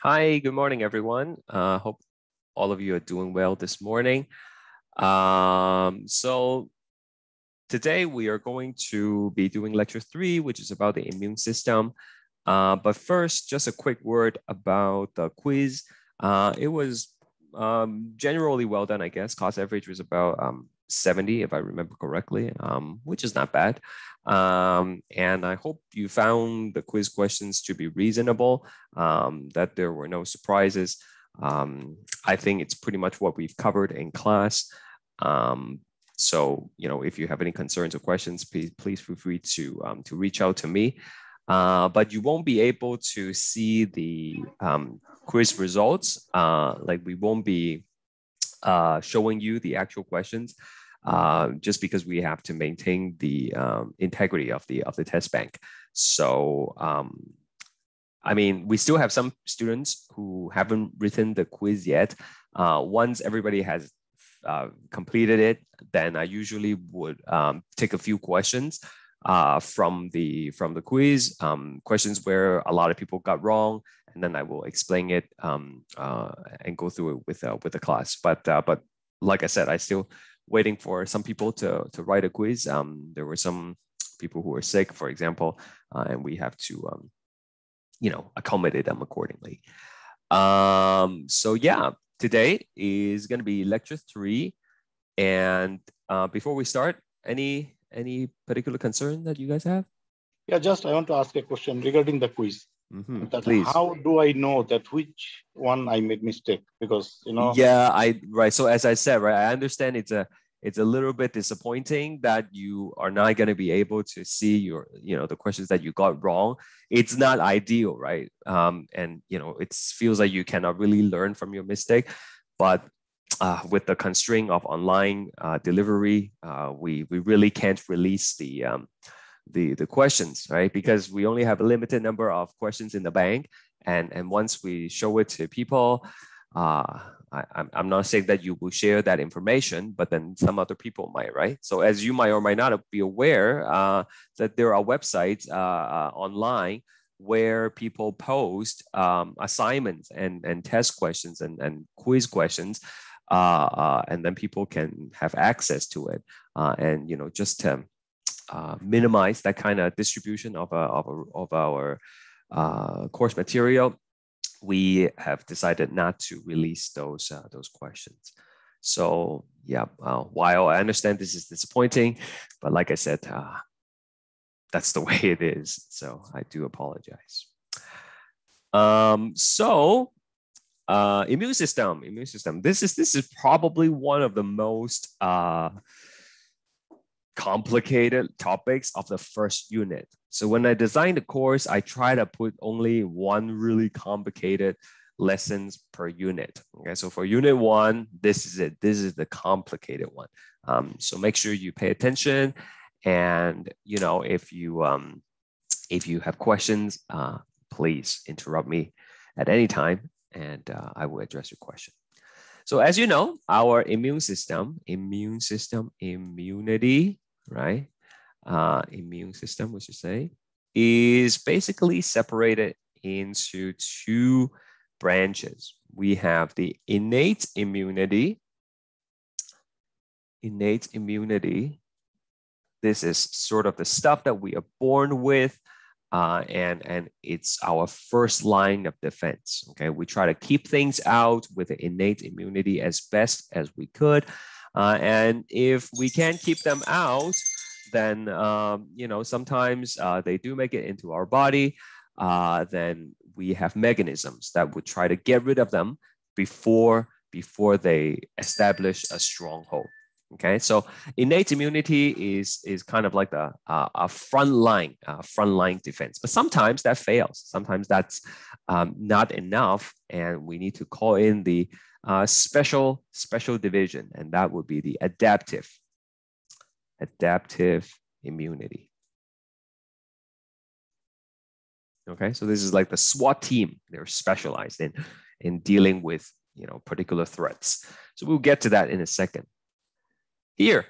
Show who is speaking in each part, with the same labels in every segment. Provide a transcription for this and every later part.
Speaker 1: Hi, good morning, everyone. Hope all of you are doing well this morning. So today we are going to be doing lecture 3, which is about the immune system. But first, just a quick word about the quiz. It was generally well done, I guess. Cost average was about 70, if I remember correctly, which is not bad. And I hope you found the quiz questions to be reasonable, that there were no surprises. I think it's pretty much what we've covered in class. So, if you have any concerns or questions, please feel free to reach out to me. But you won't be able to see the quiz results. Like we won't be showing you the actual questions, just because we have to maintain the integrity of the test bank. So, I mean, we still have some students who haven't written the quiz yet. Once everybody has completed it, then I usually would take a few questions from the quiz, questions where a lot of people got wrong, and then I will explain it and go through it with the class. But like I said, I still waiting for some people to write a quiz. There were some people who were sick, for example, and we have to accommodate them accordingly. So yeah, today is going to be lecture 3, and before we start, any particular concern that you guys have?
Speaker 2: Yeah, I want to ask a question regarding the quiz.
Speaker 1: Please.
Speaker 2: How do I know that which one I made mistake? Because
Speaker 1: Yeah, right. So as I said, right, I understand it's a little bit disappointing that you are not going to be able to see the questions that you got wrong. It's not ideal, right? And it feels like you cannot really learn from your mistake, but with the constraint of online delivery, we really can't release the questions, right? Because we only have a limited number of questions in the bank, and once we show it to people, I'm not saying that you will share that information, but then some other people might, right? So as you might or might not be aware, that there are websites online where people post assignments and test questions and quiz questions, and then people can have access to it, and just to minimize that kind of distribution of our course material, we have decided not to release those questions. So yeah, while I understand this is disappointing, but like I said, that's the way it is. So I do apologize. Immune system. This is probably one of the most complicated topics of the first unit. So when I designed the course, I try to put only one really complicated lessons per unit. Okay, so for unit 1, this is it. This is the complicated one. So make sure you pay attention, and if you have questions, please interrupt me at any time, and I will address your question. So as you know, our immune system, immunity, right? Immune system, we should say, is basically separated into 2 branches. We have the innate immunity. Innate immunity. This is sort of the stuff that we are born with, and it's our first line of defense. Okay, we try to keep things out with the innate immunity as best as we could, and if we can't keep them out, then sometimes they do make it into our body. Then we have mechanisms that would try to get rid of them before they establish a stronghold. Okay, so innate immunity is kind of like a frontline defense, but sometimes that fails. Sometimes that's not enough, and we need to call in the special division, and that would be the adaptive immunity. Okay, so this is like the SWAT team. They're specialized in dealing with particular threats. So we'll get to that in a second. Here,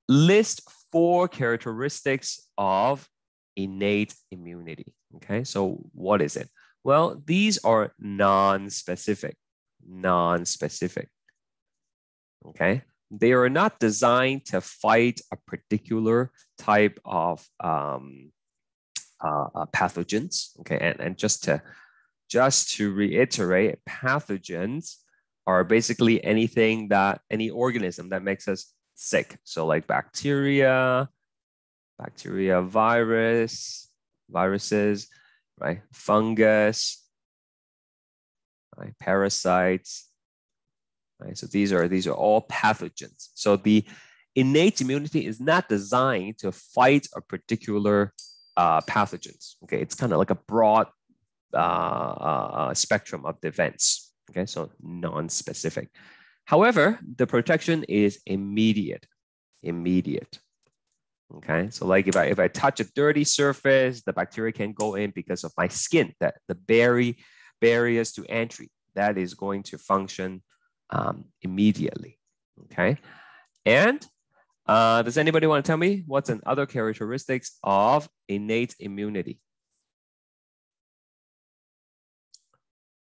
Speaker 1: list 4 characteristics of innate immunity. Okay, so what is it? Well, these are non-specific, okay? They are not designed to fight a particular type of pathogens, okay? And just to reiterate, pathogens are basically any organism that makes us sick. So like bacteria, viruses, right? Fungus, right? Parasites, right? So these are all pathogens. So the innate immunity is not designed to fight a particular pathogens. Okay, it's kind of like a broad spectrum of defense. Okay, so non-specific. However, the protection is immediate. Okay, so like if I touch a dirty surface, the bacteria can go in because of my skin, that the barriers to entry, that is going to function immediately. Okay, and does anybody want to tell me what's another characteristics of innate immunity?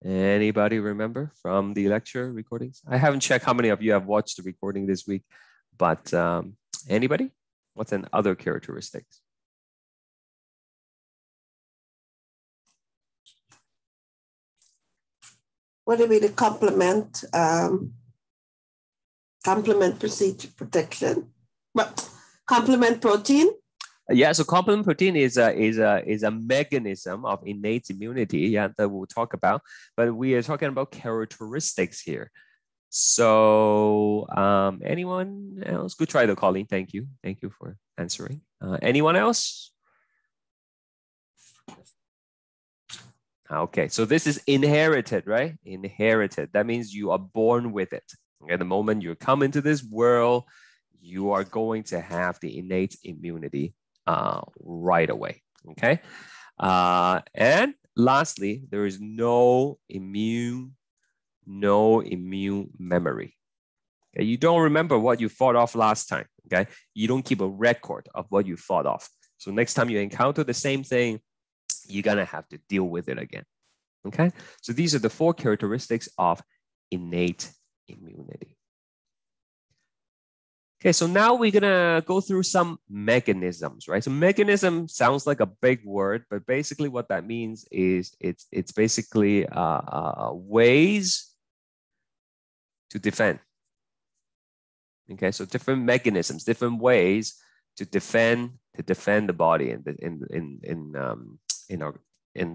Speaker 1: Anybody remember from the lecture recordings? I haven't checked how many of you have watched the recording this week, but anybody? What's another characteristics?
Speaker 3: What would be the complement procedure protection? But complement protein?
Speaker 1: Yeah, so complement protein is a mechanism of innate immunity, yeah, that we'll talk about, but we are talking about characteristics here. So anyone else? Good try though, Colleen. Thank you for answering. Anyone else? Okay, so this is inherited, right? Inherited. That means you are born with it. Okay, the moment you come into this world, you are going to have the innate immunity right away. Okay, and lastly, there is no immune memory. Okay? You don't remember what you fought off last time. Okay, you don't keep a record of what you fought off. So next time you encounter the same thing, you're gonna have to deal with it again. Okay, so these are the 4 characteristics of innate immunity. Okay, so now we're gonna go through some mechanisms, right? So mechanism sounds like a big word, but basically what that means is it's basically ways to defend. Okay, so different mechanisms, different ways to defend the body in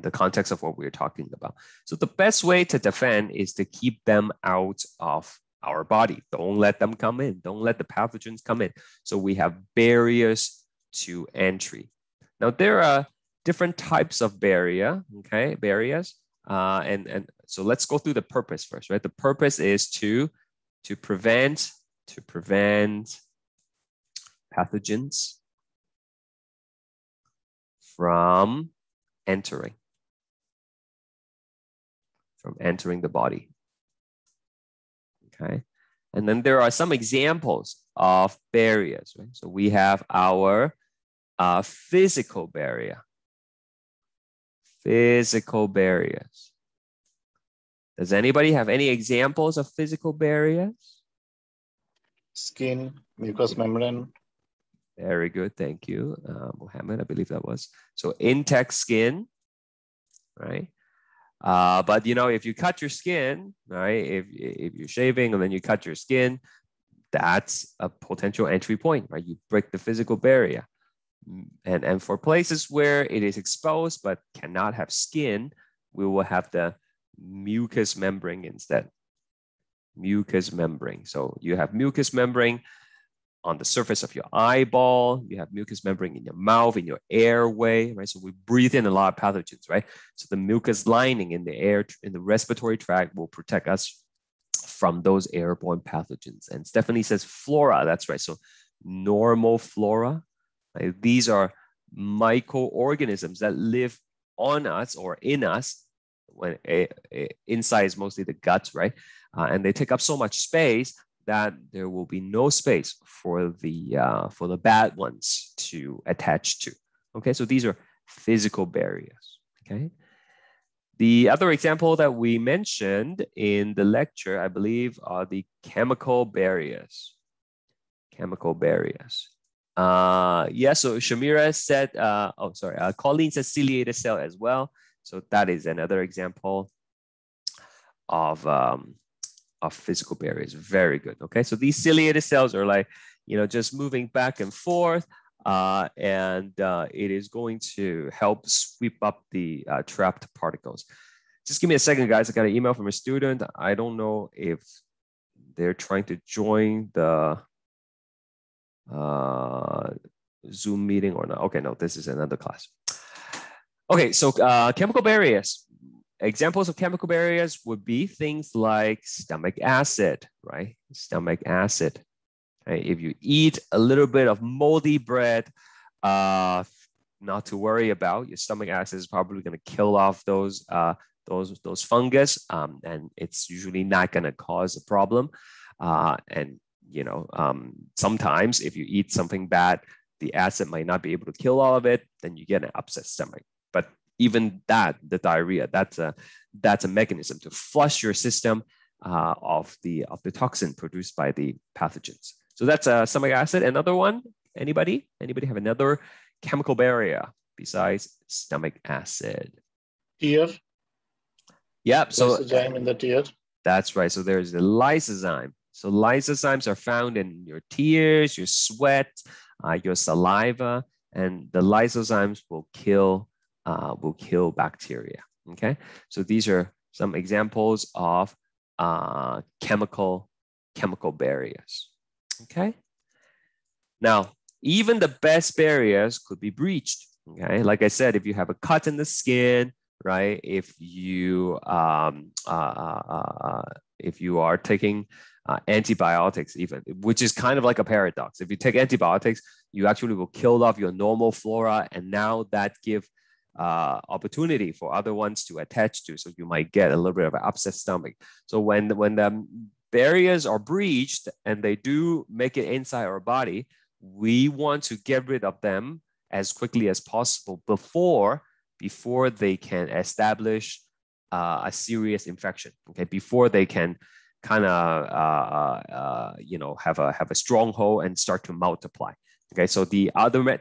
Speaker 1: the context of what we're talking about. So the best way to defend is to keep them out of our body. Don't let them come in. Don't let the pathogens come in. So we have barriers to entry. Now there are different types of barriers. And so let's go through the purpose first, right? The purpose is to prevent pathogens from entering the body. Okay, and then there are some examples of barriers, right? So we have our physical barrier. Physical barriers. Does anybody have any examples of physical barriers?
Speaker 2: Skin, mucous membrane.
Speaker 1: Very good, thank you, Mohammed, I believe that was. So intact skin, right? But you know, if you cut your skin, right? If you're shaving and then you cut your skin, that's a potential entry point, right? You break the physical barrier. And for places where it is exposed but cannot have skin, we will have the mucous membrane instead. Mucous membrane. So you have mucous membrane on the surface of your eyeball, you have mucous membrane in your mouth, in your airway, right? So we breathe in a lot of pathogens, right? So the mucous lining in the air, in the respiratory tract will protect us from those airborne pathogens. And Stephanie says flora, that's right. So normal flora, right? These are microorganisms that live on us or in us, when inside is mostly the guts, right? And they take up so much space that there will be no space for the bad ones to attach to. Okay, so these are physical barriers. Okay, The other example that we mentioned in the lecture, I believe, are the chemical barriers. Chemical barriers. Yeah, so Shamira said, Colleen said ciliated cell as well. So that is another example of physical barriers. Very good. Okay, so these ciliated cells are like, just moving back and forth, and it is going to help sweep up the trapped particles. Just give me a second, guys. I got an email from a student. I don't know if they're trying to join the Zoom meeting or not. Okay, no, this is another class. Okay, so chemical barriers. Examples of chemical barriers would be things like stomach acid, right? Stomach acid. Right? If you eat a little bit of moldy bread, not to worry about. Your stomach acid is probably going to kill off those fungus, and it's usually not going to cause a problem. And sometimes if you eat something bad, the acid might not be able to kill all of it. Then you get an upset stomach. But even that, the diarrhea, that's a mechanism to flush your system of the toxin produced by the pathogens. So that's stomach acid. Another one, anybody have another chemical barrier besides stomach acid?
Speaker 2: Tear.
Speaker 1: Yep. So
Speaker 2: lysozyme in the tear. That's
Speaker 1: right. So there's the lysozyme. So lysozymes are found in your tears, your sweat, your saliva, and the lysozymes will kill bacteria. Okay, so these are some examples of chemical barriers. Okay, now even the best barriers could be breached. Okay, like I said, if you have a cut in the skin, right? If you are taking antibiotics, even, which is kind of like a paradox. If you take antibiotics, you actually will kill off your normal flora, and now that gives opportunity for other ones to attach to. So you might get a little bit of an upset stomach. So when the barriers are breached and they do make it inside our body, we want to get rid of them as quickly as possible before they can establish a serious infection. Okay, before they can kind of have a stronghold and start to multiply. Okay, so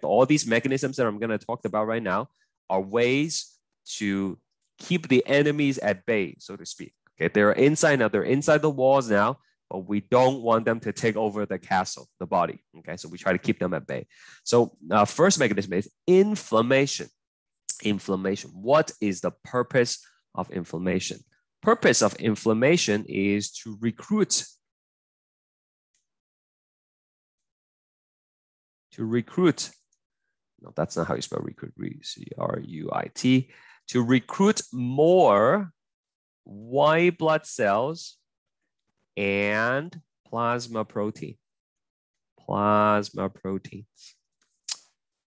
Speaker 1: all these mechanisms that I'm going to talk about right now are ways to keep the enemies at bay, so to speak. Okay, they're inside now. They're inside the walls now, but we don't want them to take over the castle, the body. Okay, so we try to keep them at bay. So first mechanism is inflammation. Inflammation. What is the purpose of inflammation? Purpose of inflammation is to recruit. No, that's not how you spell recruit. C-R-U-I-T. To recruit more white blood cells and plasma proteins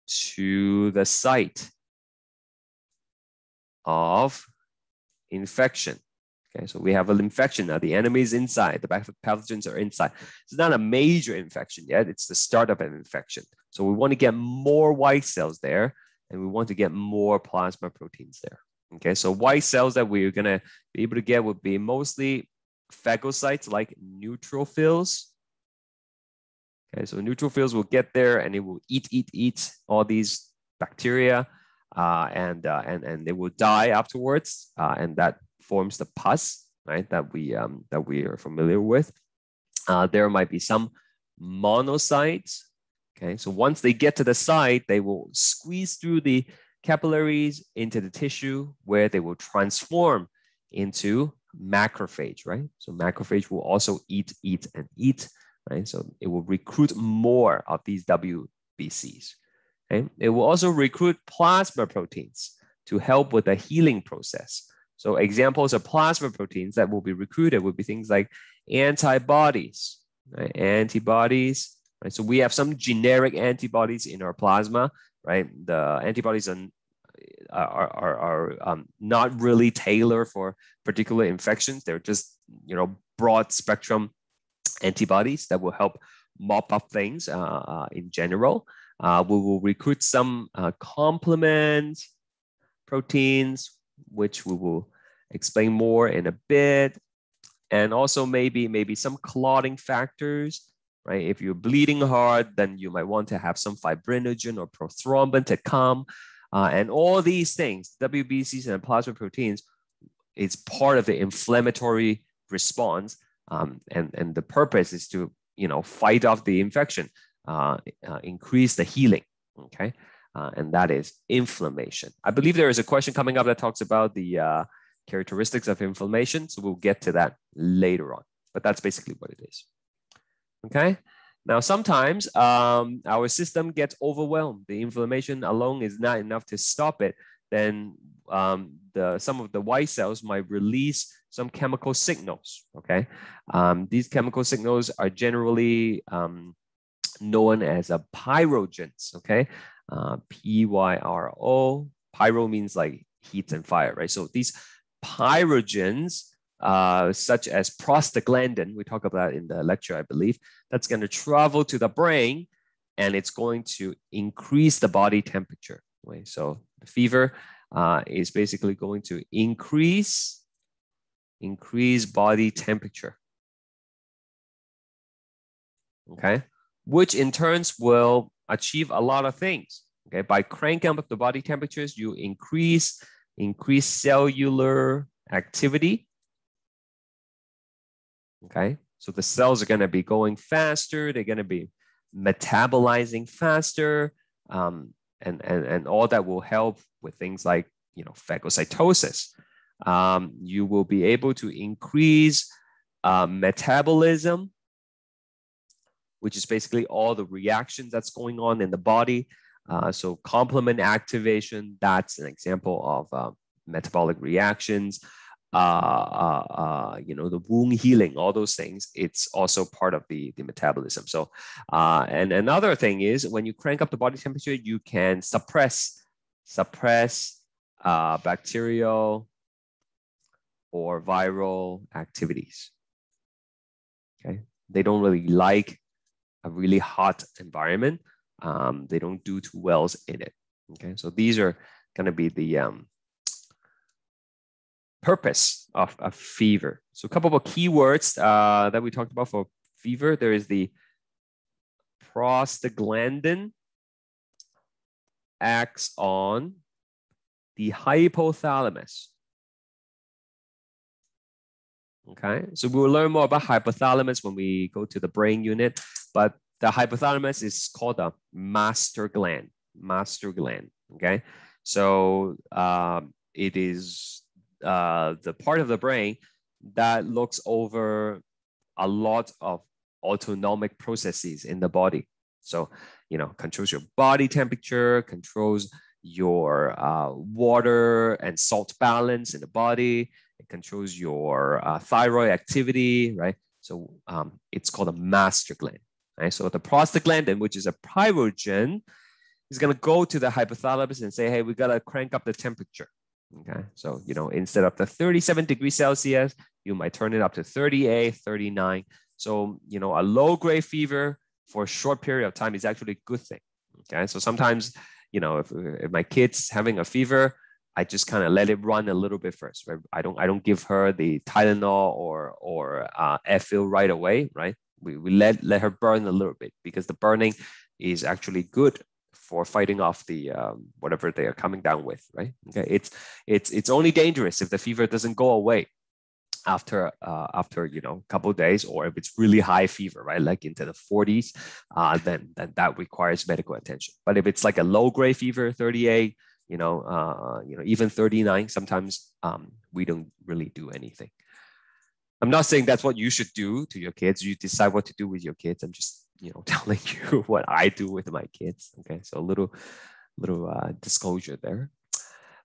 Speaker 1: to the site of infection. Okay, so we have an infection now. The enemy is inside. The pathogens are inside. It's not a major infection yet. It's the start of an infection. So we want to get more white cells there, and we want to get more plasma proteins there. Okay, so white cells that we're going to be able to get would be mostly phagocytes like neutrophils. Okay, so neutrophils will get there and it will eat all these bacteria, and they will die afterwards, and that forms the pus, right? That we are familiar with. There might be some monocytes. Okay, so once they get to the site, they will squeeze through the capillaries into the tissue where they will transform into macrophage, right? So macrophage will also eat, right? So it will recruit more of these WBCs. Okay? It will also recruit plasma proteins to help with the healing process. So examples of plasma proteins that will be recruited would be things like antibodies, right? Antibodies, right? So we have some generic antibodies in our plasma, right? The antibodies are not really tailored for particular infections. They're just, broad spectrum antibodies that will help mop up things in general. We will recruit some complement proteins, which we will explain more in a bit. And also maybe some clotting factors, right? If you're bleeding hard, then you might want to have some fibrinogen or prothrombin to come. And all these things, WBCs and plasma proteins, it's part of the inflammatory response. And the purpose is to, fight off the infection, increase the healing, okay? And that is inflammation. I believe there is a question coming up that talks about the characteristics of inflammation. So we'll get to that later on, but that's basically what it is. Okay. Now, sometimes our system gets overwhelmed. The inflammation alone is not enough to stop it. Then some of the white cells might release some chemical signals. Okay. These chemical signals are generally known as pyrogens. Okay. Pyro. Pyro means like heat and fire, right? So these pyrogens, such as prostaglandin, we talk about in the lecture, I believe, that's going to travel to the brain and it's going to increase the body temperature. Right? So the fever is basically going to increase body temperature. Okay, which in turns will achieve a lot of things. Okay, by cranking up the body temperatures, you increase cellular activity. Okay, so the cells are going to be going faster. They're going to be metabolizing faster, and all that will help with things like phagocytosis. You will be able to increase metabolism, which is basically all the reactions that's going on in the body. So complement activation, that's an example of metabolic reactions. The wound healing, all those things, it's also part of the metabolism. So, and another thing is when you crank up the body temperature, you can suppress bacterial or viral activities. Okay, they don't really like a really hot environment. They don't do too well in it. Okay, so these are going to be the purpose of a fever. So a couple of keywords that we talked about for fever. There is the prostaglandin acts on the hypothalamus. Okay, so we will learn more about hypothalamus when we go to the brain unit, but the hypothalamus is called a master gland. Okay, so it is the part of the brain that looks over a lot of autonomic processes in the body. So, controls your body temperature, controls your water and salt balance in the body. It controls your thyroid activity, right? So it's called a master gland. Right? So the prostaglandin, which is a pyrogen, is going to go to the hypothalamus and say, hey, we got to crank up the temperature. Okay, so, instead of the 37 degrees Celsius, you might turn it up to 38, 39. So, a low-grade fever for a short period of time is actually a good thing. Okay, so sometimes, if my kid's having a fever, I just kind of let it run a little bit first, right? I don't give her the Tylenol or Advil right away, right? We let her burn a little bit because the burning is actually good for fighting off the whatever they are coming down with, right? Okay, it's only dangerous if the fever doesn't go away after a couple of days, or if it's really high fever, right, like into the 40s, then that requires medical attention. But if it's like a low grade fever, 38, even 39, sometimes we don't really do anything. I'm not saying that's what you should do to your kids. You decide what to do with your kids. I'm just telling you what I do with my kids. Okay, so a little disclosure there.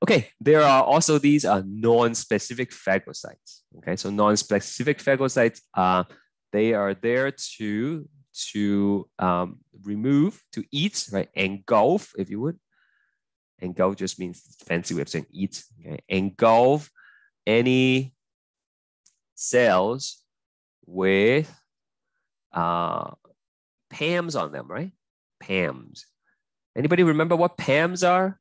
Speaker 1: Okay, there are also these non-specific phagocytes. Okay, so non-specific phagocytes, they are there to remove, to eat, right? Engulf, if you would. Engulf just means fancy way of saying eat. Okay, engulf any cells with PAMs on them, right? PAMs. Anybody remember what PAMs are?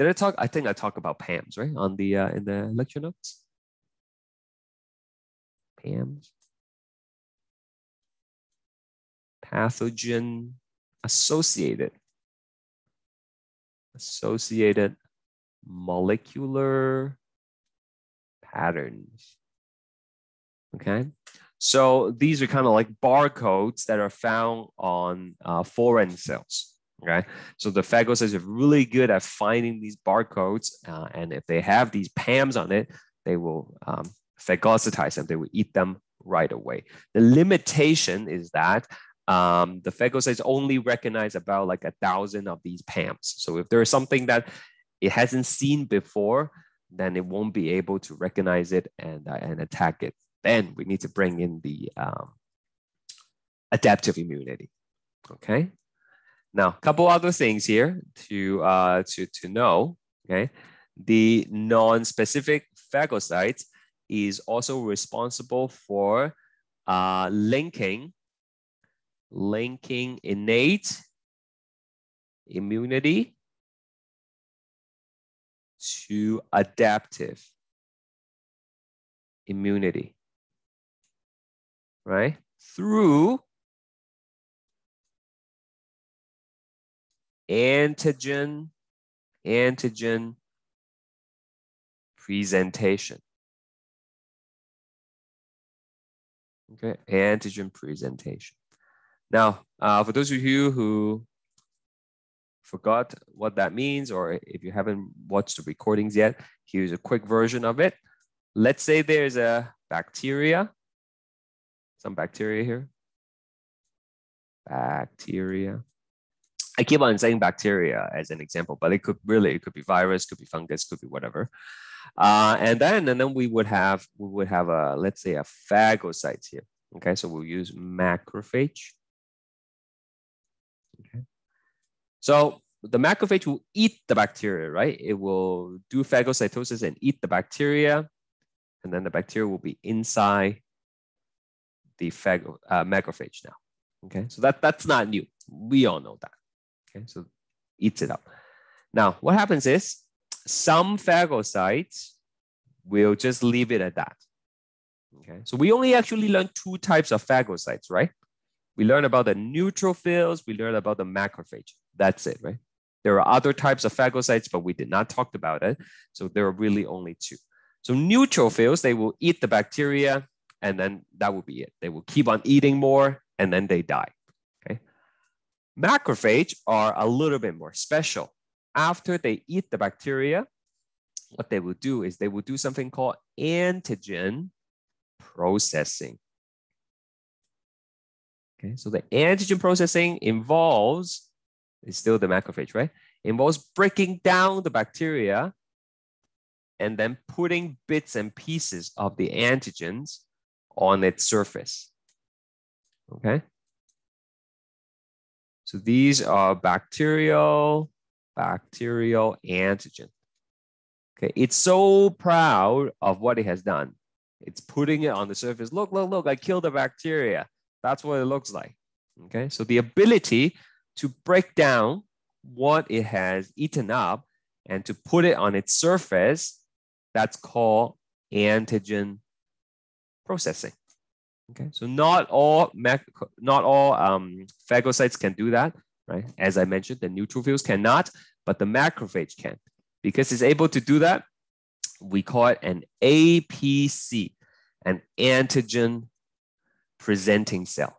Speaker 1: Did I talk? I think I talked about PAMs, right? On the in the lecture notes. PAMs. Pathogen associated molecular patterns. Okay, so these are kind of like barcodes that are found on foreign cells. Okay, so the phagocytes are really good at finding these barcodes, and if they have these PAMs on it, they will phagocytize them. They will eat them right away. The limitation is that the phagocytes only recognize about like 1,000 of these PAMs. So if there is something that it hasn't seen before, then it won't be able to recognize it and attack it. Then we need to bring in the adaptive immunity. Okay. Now, a couple other things here to know. Okay, the non-specific phagocytes is also responsible for linking innate immunity to adaptive immunity, right? Through antigen presentation. Okay, antigen presentation. Now, for those of you who forgot what that means, or if you haven't watched the recordings yet, here's a quick version of it. Let's say there's a bacteria, some bacteria here. Bacteria. I keep on saying bacteria as an example, but it could be virus, could be fungus, could be whatever. And then we would have a, let's say, a phagocyte here. Okay, so we'll use macrophage. Okay, so the macrophage will eat the bacteria, right? It will do phagocytosis and eat the bacteria, and then the bacteria will be inside the macrophage now. Okay, so that's not new. We all know that. Okay, so eats it up. Now, what happens is some phagocytes will just leave it at that. Okay, so we only actually learned 2 types of phagocytes, right? We learned about the neutrophils, we learned about the macrophage. That's it, right? There are other types of phagocytes, but we did not talk about it. So there are really only 2. So neutrophils, they will eat the bacteria, and then that will be it. They will keep on eating more, and then they die. Okay. Macrophage are a little bit more special. After they eat the bacteria, what they will do is they will do something called antigen processing. Okay, so the antigen processing involves, it's still the macrophage, right? Involves breaking down the bacteria and then putting bits and pieces of the antigens on its surface. Okay. So these are bacterial antigen. Okay, it's so proud of what it has done. It's putting it on the surface. Look, look, look, I killed the bacteria. That's what it looks like. Okay, so the ability to break down what it has eaten up and to put it on its surface, that's called antigen processing. Okay, so not all phagocytes can do that, right? As I mentioned, the neutrophils cannot, but the macrophage can. Because it's able to do that, we call it an APC, an antigen presenting cell.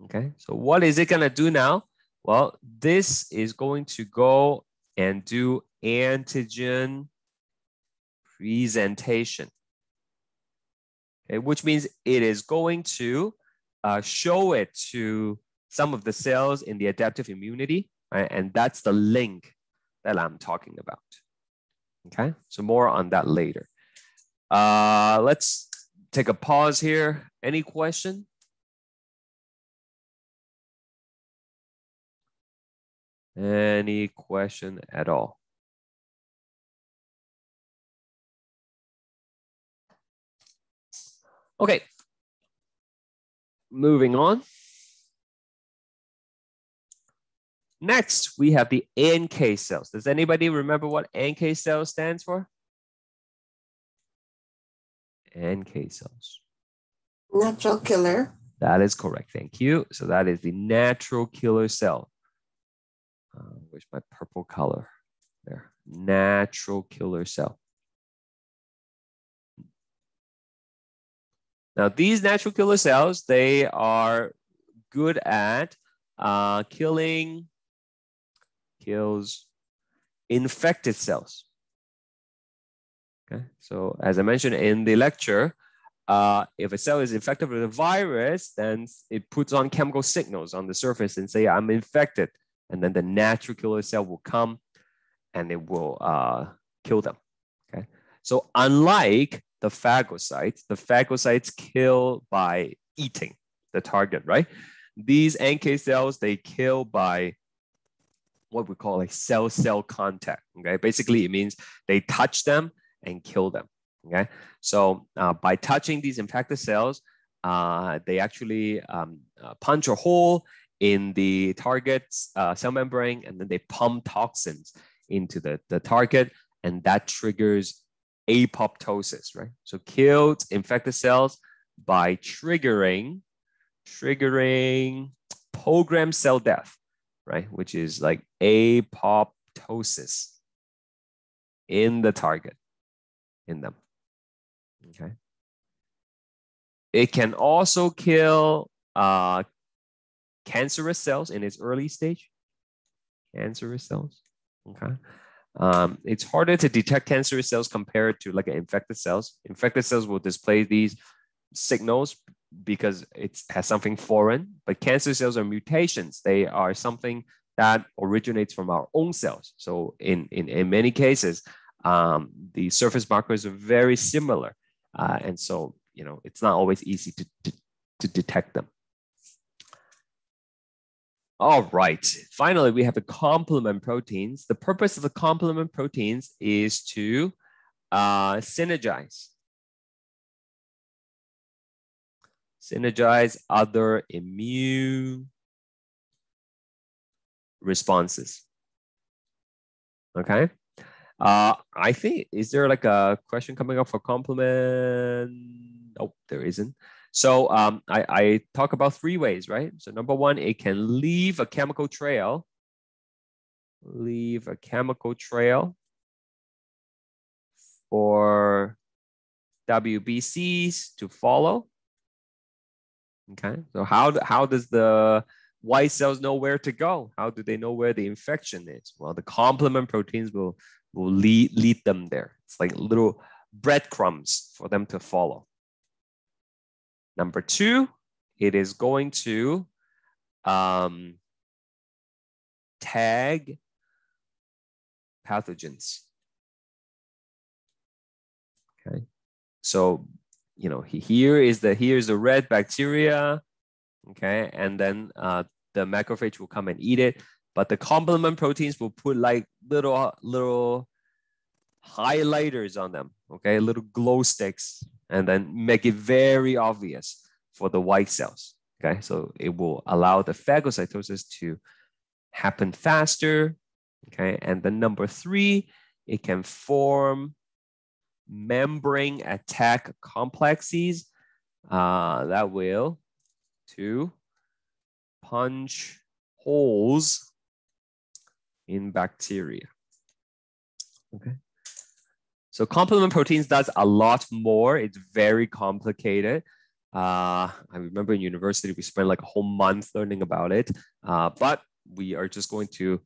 Speaker 1: Okay, so what is it going to do now? Well, this is going to go and do antigen presentation. Okay, which means it is going to show it to some of the cells in the adaptive immunity, right? And that's the link that I'm talking about. Okay, so more on that later. Let's take a pause here. Any question? Any question at all? Okay, moving on. Next, we have the NK cells. Does anybody remember what NK cell stands for? NK cells.
Speaker 3: Natural killer.
Speaker 1: That is correct. Thank you. So that is the natural killer cell. Where's my purple color? There. Natural killer cell. Now, these natural killer cells, they are good at kills infected cells. Okay, so as I mentioned in the lecture, if a cell is infected with a virus, then it puts on chemical signals on the surface and say, I'm infected. And then the natural killer cell will come and it will kill them. Okay, so unlike the phagocytes kill by eating the target, right? These NK cells, they kill by what we call a cell-cell contact, okay? Basically, it means they touch them and kill them, okay? So by touching these infected cells, they actually punch a hole in the target's cell membrane, and then they pump toxins into the target, and that triggers apoptosis, right? So killed infected cells by triggering programmed cell death, right? Which is like apoptosis in the target, in them, okay? It can also kill cancerous cells in its early stage, cancerous cells, okay? It's harder to detect cancerous cells compared to like infected cells. Infected cells will display these signals because it has something foreign, but cancer cells are mutations. They are something that originates from our own cells. So in many cases, the surface markers are very similar. And so, you know, it's not always easy to detect them. All right, finally, we have the complement proteins. The purpose of the complement proteins is to synergize other immune responses. Okay. I think, is there like a question coming up for complement? Oh, there isn't. So I talk about 3 ways, right? So number 1, it can leave a chemical trail. For WBCs to follow. Okay, so how does the white cells know where to go? How do they know where the infection is? Well, the complement proteins will lead them there. It's like little breadcrumbs for them to follow. Number 2, it is going to tag pathogens. Okay, so you know, here's the red bacteria, okay, and then the macrophage will come and eat it. But the complement proteins will put like little highlighters on them, okay, little glow sticks, and then make it very obvious for the white cells. Okay, so it will allow the phagocytosis to happen faster. Okay, and then number 3, it can form membrane attack complexes that will to punch holes in bacteria. Okay, so complement proteins does a lot more. It's very complicated. I remember in university we spent like a whole month learning about it, but we are just going to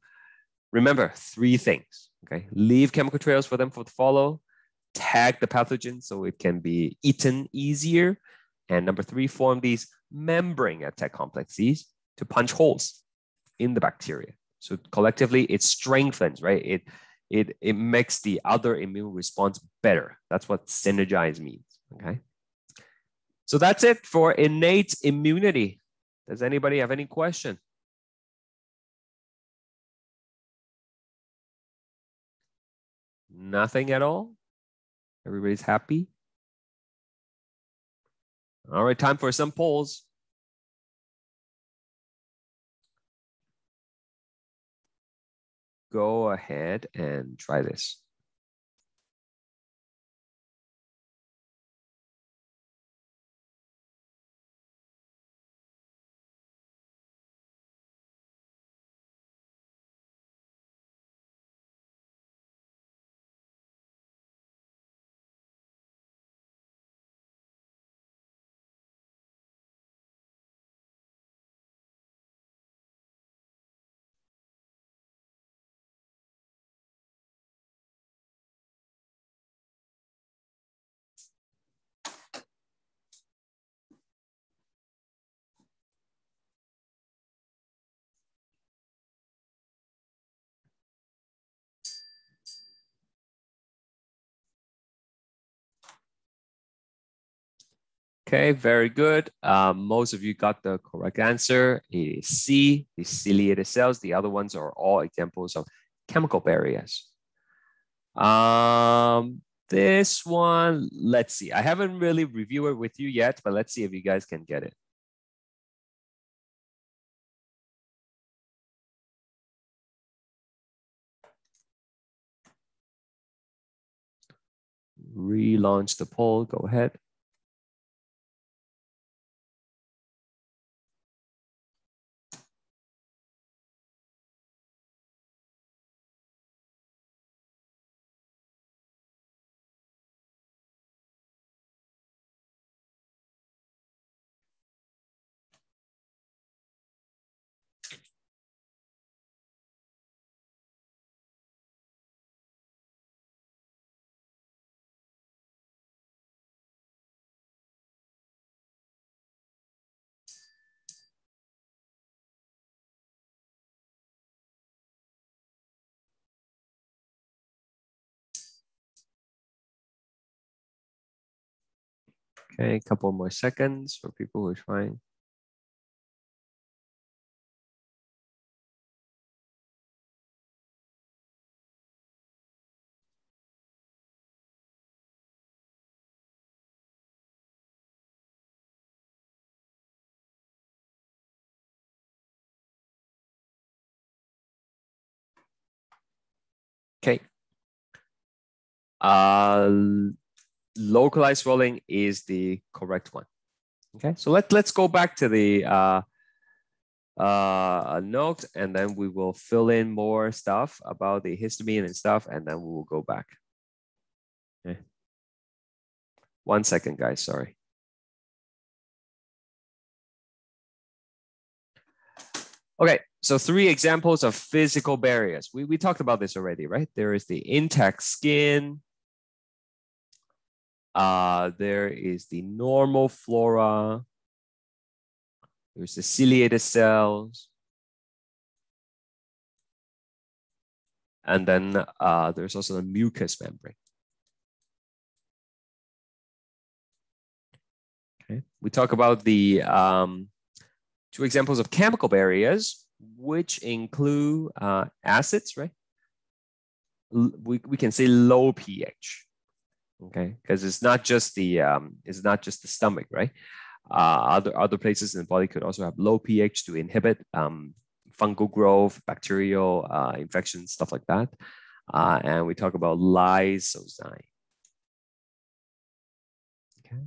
Speaker 1: remember 3 things. Okay, leave chemical trails for them to follow. Tag the pathogen so it can be eaten easier. And number 3, form these membrane attack complexes to punch holes in the bacteria. So collectively, it strengthens, right? It makes the other immune response better. That's what synergize means, okay? So that's it for innate immunity. Does anybody have any question? Nothing at all? Everybody's happy? All right, time for some polls. go ahead and try this. Okay, very good. Most of you got the correct answer. It is C, the ciliated cells. The other ones are all examples of chemical barriers. This one, let's see. I haven't really reviewed it with you yet, but let's see if you guys can get it. Relaunch the poll, go ahead. Okay, a couple more seconds for people who are trying. Okay. Localized swelling is the correct one. Okay, so let's go back to the note, and then we will fill in more stuff about the histamine and stuff, and then we will go back. Okay. 1 second, guys, sorry. Okay, so 3 examples of physical barriers. We talked about this already, right? There is the intact skin. There is the normal flora. There's the ciliated cells. And then there's also the mucous membrane. Okay, we talk about the 2 examples of chemical barriers, which include acids, right? We can say low pH, okay, because it's not just the stomach, right? Other places in the body could also have low pH to inhibit fungal growth, bacterial infections, stuff like that. And we talk about lysozyme. Okay.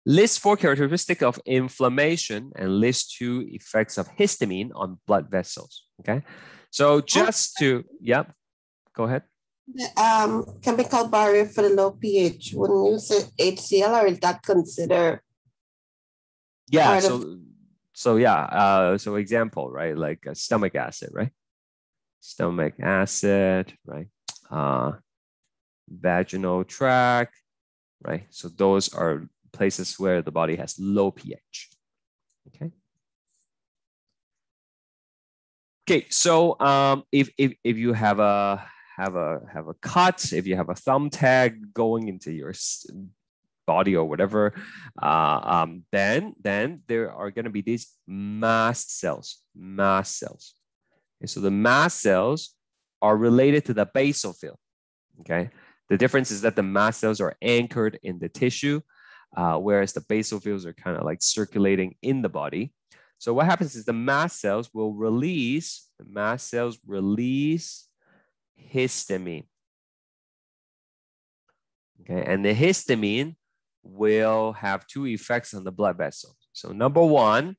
Speaker 1: List 4 characteristics of inflammation and list 2 effects of histamine on blood vessels. Okay, so just to, yep, go ahead.
Speaker 3: The chemical barrier for the low pH, wouldn't you say HCl, or is that considered?
Speaker 1: Yeah, so example, right? Like a stomach acid, right? Stomach acid, right? Vaginal tract, right? So those are places where the body has low pH. Okay. Okay, so if you have a cut, if you have a thumbtack going into your body or whatever, then there are going to be these mast cells. Mast cells. Okay, so the mast cells are related to the basophil. Okay, the difference is that the mast cells are anchored in the tissue, whereas the basophils are kind of like circulating in the body. So what happens is the mast cells will release, histamine. Okay, and the histamine will have two effects on the blood vessels. So number one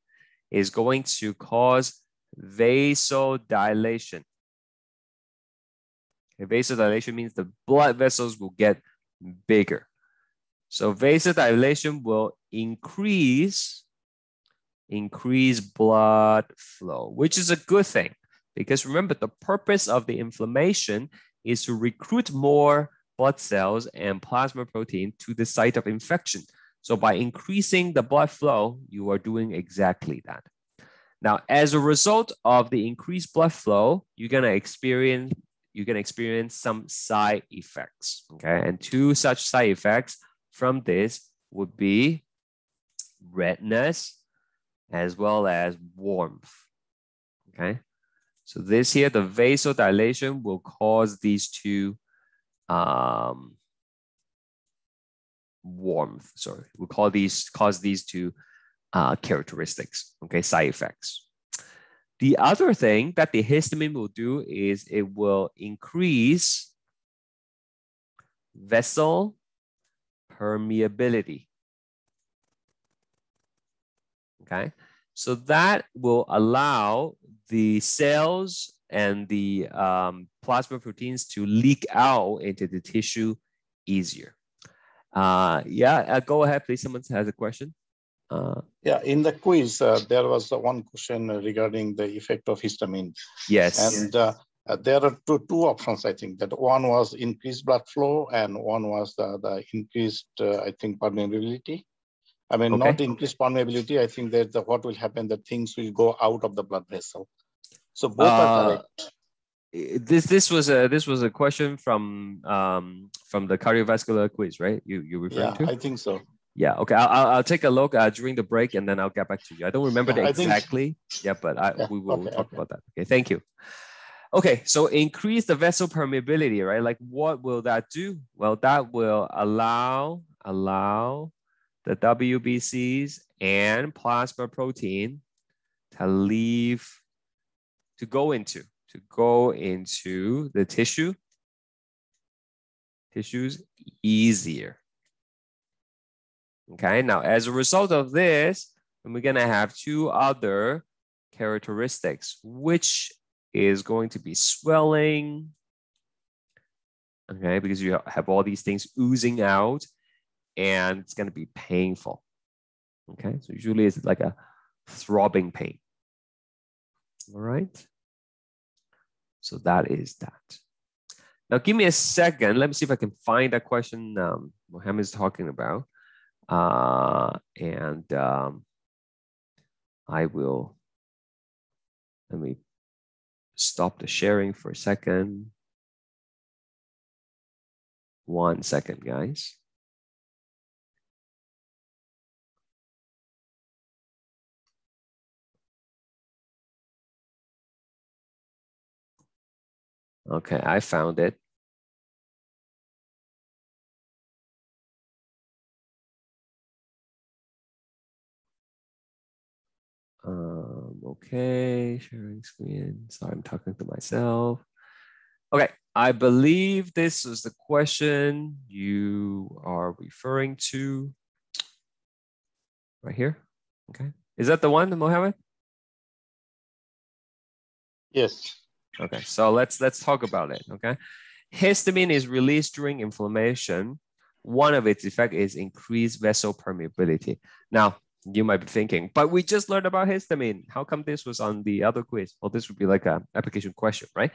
Speaker 1: is going to cause vasodilation. Okay, vasodilation means the blood vessels will get bigger. So vasodilation will increase blood flow, which is a good thing, because remember, the purpose of the inflammation is to recruit more blood cells and plasma protein to the site of infection. So by increasing the blood flow, you are doing exactly that. Now, as a result of the increased blood flow, you're gonna experience some side effects. Okay, and two such side effects from this would be redness as well as warmth. Okay, so this here, the vasodilation will cause these two cause these two characteristics, okay, side effects. The other thing that the histamine will do is it will increase vessel permeability. Okay, so that will allow the cells and the plasma proteins to leak out into the tissue easier. Go ahead, please. Someone has a question.
Speaker 2: Yeah, in the quiz, there was one question regarding the effect of histamine.
Speaker 1: Yes.
Speaker 2: And there are two options, I think. That one was increased blood flow and one was the increased, I think, permeability. I mean, not increased permeability. I think that what will happen, that things will go out of the blood vessel. So both are correct.
Speaker 1: This was a question from the cardiovascular quiz, right? You referring to?
Speaker 2: Yeah, I think so.
Speaker 1: Yeah. Okay. I'll take a look during the break and then I'll get back to you. I don't remember exactly. Yeah, but we will talk about that. Okay. Thank you. Okay. So increase the vessel permeability, right? Like, what will that do? Well, that will allow the WBCs and plasma protein to go into the tissues easier. Okay, now as a result of this, we're gonna have two other characteristics, which is going to be swelling, okay, because you have all these things oozing out and it's gonna be painful, okay? So usually it's like a throbbing pain, all right? So that is that. Now give me a second, let me see if I can find that question Mohammed is talking about. Let me stop the sharing for a second. 1 second, guys. Okay, I found it. Okay, sharing screen. Sorry, I'm talking to myself. Okay, I believe this is the question you are referring to right here. Okay, is that the one, Mohammed?
Speaker 2: Yes.
Speaker 1: Okay, so let's talk about it. Okay, histamine is released during inflammation. One of its effects is increased vessel permeability. Now, you might be thinking, but we just learned about histamine. How come this was on the other quiz? Well, this would be like an application question, right?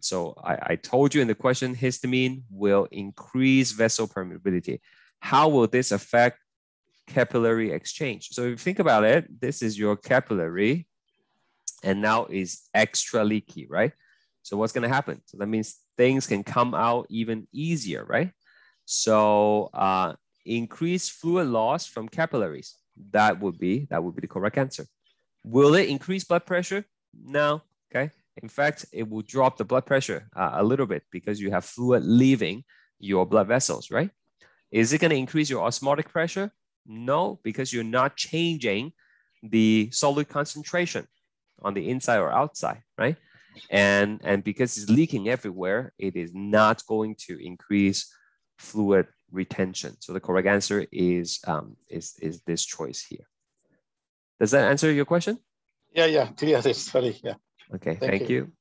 Speaker 1: So I told you in the question, histamine will increase vessel permeability. How will this affect capillary exchange? So if you think about it, this is your capillary and now is extra leaky, right? So what's going to happen? So that means things can come out even easier, right? So increase fluid loss from capillaries. That would be the correct answer. Will it increase blood pressure? No. Okay. In fact, it will drop the blood pressure a little bit because you have fluid leaving your blood vessels, right? Is it going to increase your osmotic pressure? No, because you're not changing the solid concentration on the inside or outside, right? And because it's leaking everywhere, it is not going to increase fluid retention. So the correct answer is this choice here. Does that answer your question?
Speaker 2: Yeah, clear. Sorry, yeah.
Speaker 1: Okay, thank you.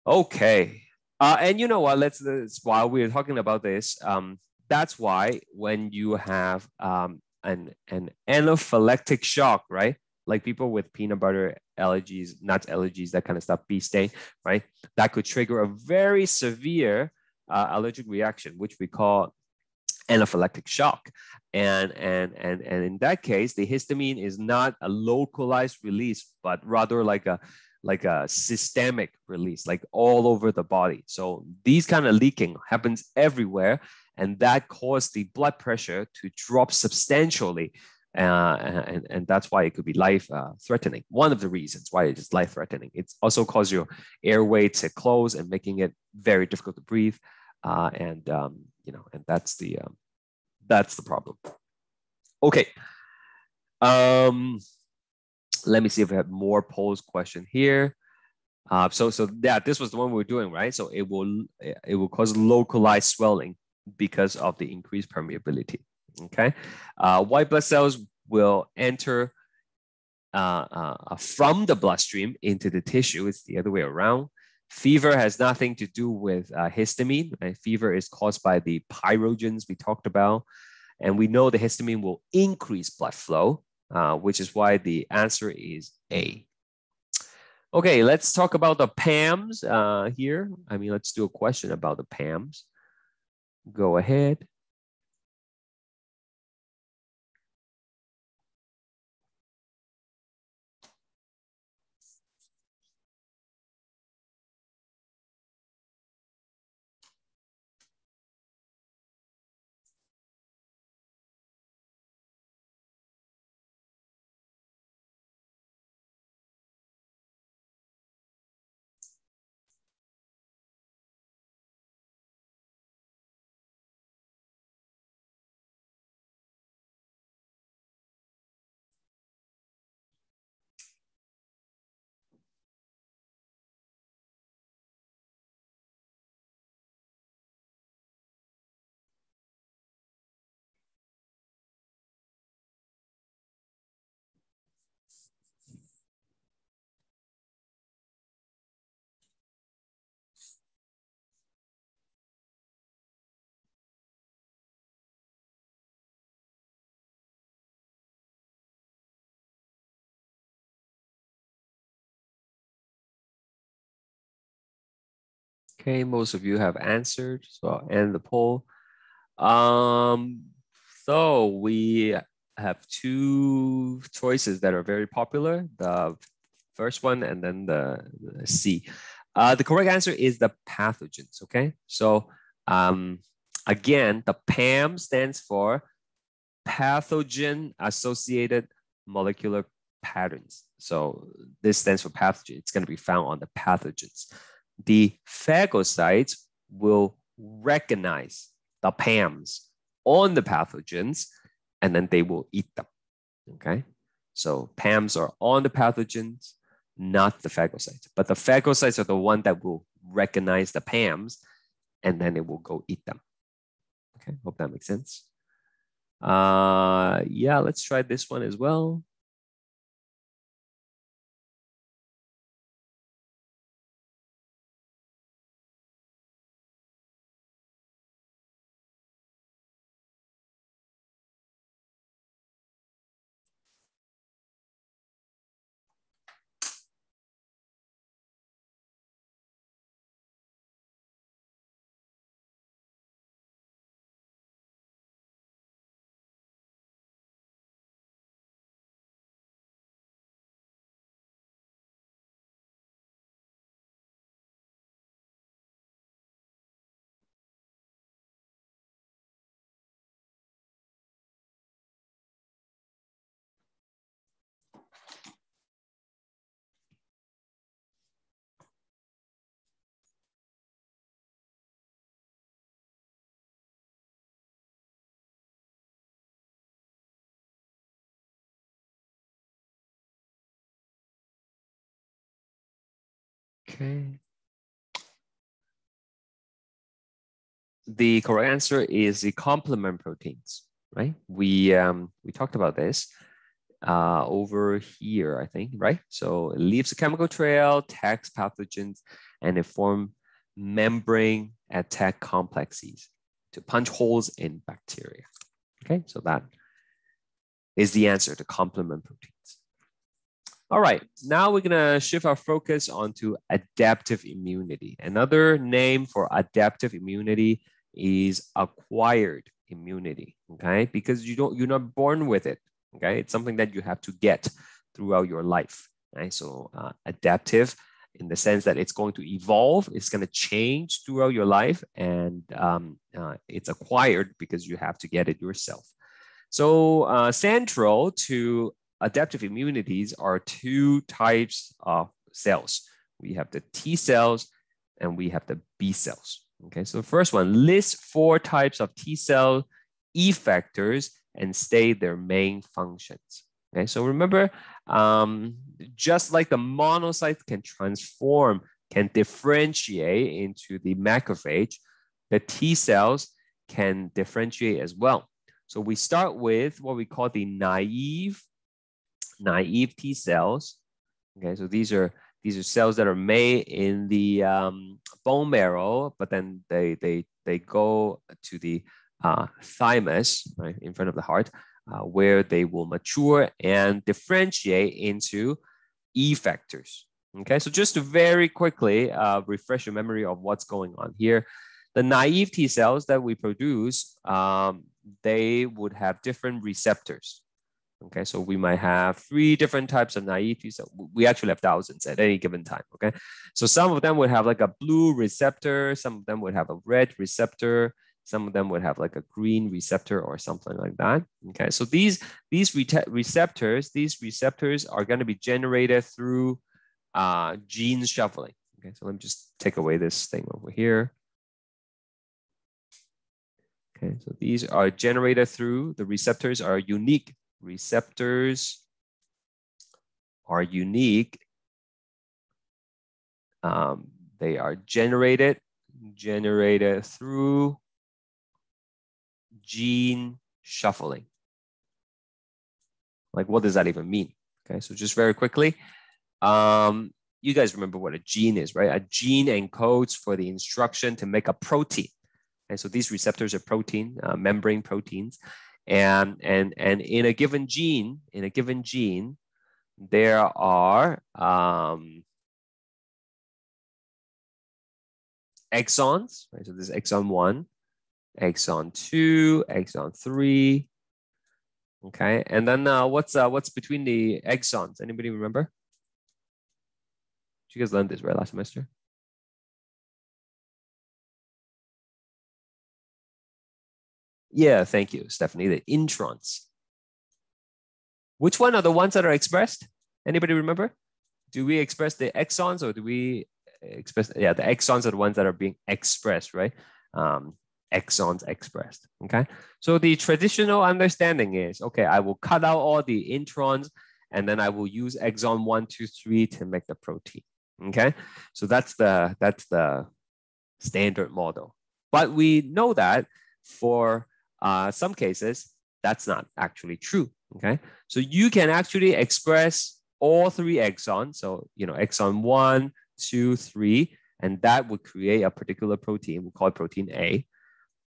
Speaker 1: Okay, and you know what? Let's while we're talking about this, that's why when you have an anaphylactic shock, right? Like people with peanut butter allergies, nuts allergies, that kind of stuff, bee sting, right? That could trigger a very severe allergic reaction, which we call anaphylactic shock. And in that case, the histamine is not a localized release, but rather like a systemic release, like all over the body. So these kind of leaking happens everywhere, and that caused the blood pressure to drop substantially. And that's why it could be life-threatening. One of the reasons why it is life-threatening. It's also cause your airway to close and making it very difficult to breathe. And that's the problem. Okay. Let me see if we have more posed question here. So yeah, this was the one we were doing, right? So it will cause localized swelling because of the increased permeability. Okay, white blood cells will enter from the bloodstream into the tissue. It's the other way around. Fever has nothing to do with histamine. Right? Fever is caused by the pyrogens we talked about, and we know the histamine will increase blood flow, which is why the answer is A. Okay, let's talk about the PAMs here. I mean, let's do a question about the PAMs. Go ahead. Okay, most of you have answered, so I'll end the poll. So we have two choices that are very popular, the first one and then the C. The correct answer is the pathogens, okay? So again, the PAM stands for pathogen-associated molecular patterns. So this stands for pathogen. It's going to be found on the pathogens. The phagocytes will recognize the PAMs on the pathogens, and then they will eat them, okay? So PAMs are on the pathogens, not the phagocytes. But the phagocytes are the one that will recognize the PAMs, and then it will go eat them. Okay, hope that makes sense. Yeah, let's try this one as well. Okay. The correct answer is the complement proteins, right? We talked about this over here, I think, right? So it leaves a chemical trail, tags pathogens, and it forms membrane attack complexes to punch holes in bacteria. Okay, so that is the answer to complement proteins. All right, now we're gonna shift our focus onto adaptive immunity. Another name for adaptive immunity is acquired immunity, okay? Because you're not born with it, okay? It's something that you have to get throughout your life, right? So adaptive in the sense that it's going to evolve, it's gonna change throughout your life, and it's acquired because you have to get it yourself. So central to adaptive immunities are two types of cells. We have the T cells and we have the B cells. Okay, so the first one lists 4 types of T cell effectors and state their main functions. Okay, so remember, just like the monocytes can transform, can differentiate into the macrophage, the T cells can differentiate as well. So we start with what we call the naive T cells. Okay, so these are cells that are made in the bone marrow, but then they go to the thymus, right, in front of the heart, where they will mature and differentiate into effectors. Okay, so just to very quickly refresh your memory of what's going on here, the naive T cells that we produce, they would have different receptors. Okay, so we might have 3 different types of naive T cells. We actually have thousands at any given time, okay? So some of them would have like a blue receptor, some of them would have a red receptor, some of them would have like a green receptor or something like that, okay? So these receptors are gonna be generated through gene shuffling, okay? So let me just take away this thing over here. Okay, so these are generated through, the receptors are unique. Receptors are unique. They are generated through gene shuffling. Like, what does that even mean? Okay, so just very quickly, you guys remember what a gene is, right? A gene encodes for the instruction to make a protein. And so these receptors are protein, membrane proteins. And in a given gene, there are exons, right? So this is exon 1, exon 2, exon 3. Okay, and then what's between the exons? Anybody remember? Did you guys learn this right last semester? Yeah, thank you, Stephanie. The introns. Which one are the ones that are expressed? Anybody remember? Do we express the exons or do we express, yeah, the exons are the ones that are being expressed, right? Exons expressed, okay? So the traditional understanding is, okay, I will cut out all the introns and then I will use exon 1, 2, 3 to make the protein, okay? So that's the standard model. But we know that for some cases, that's not actually true, okay? So you can actually express all 3 exons. So, you know, exon 1, 2, 3, and that would create a particular protein. We call it protein A.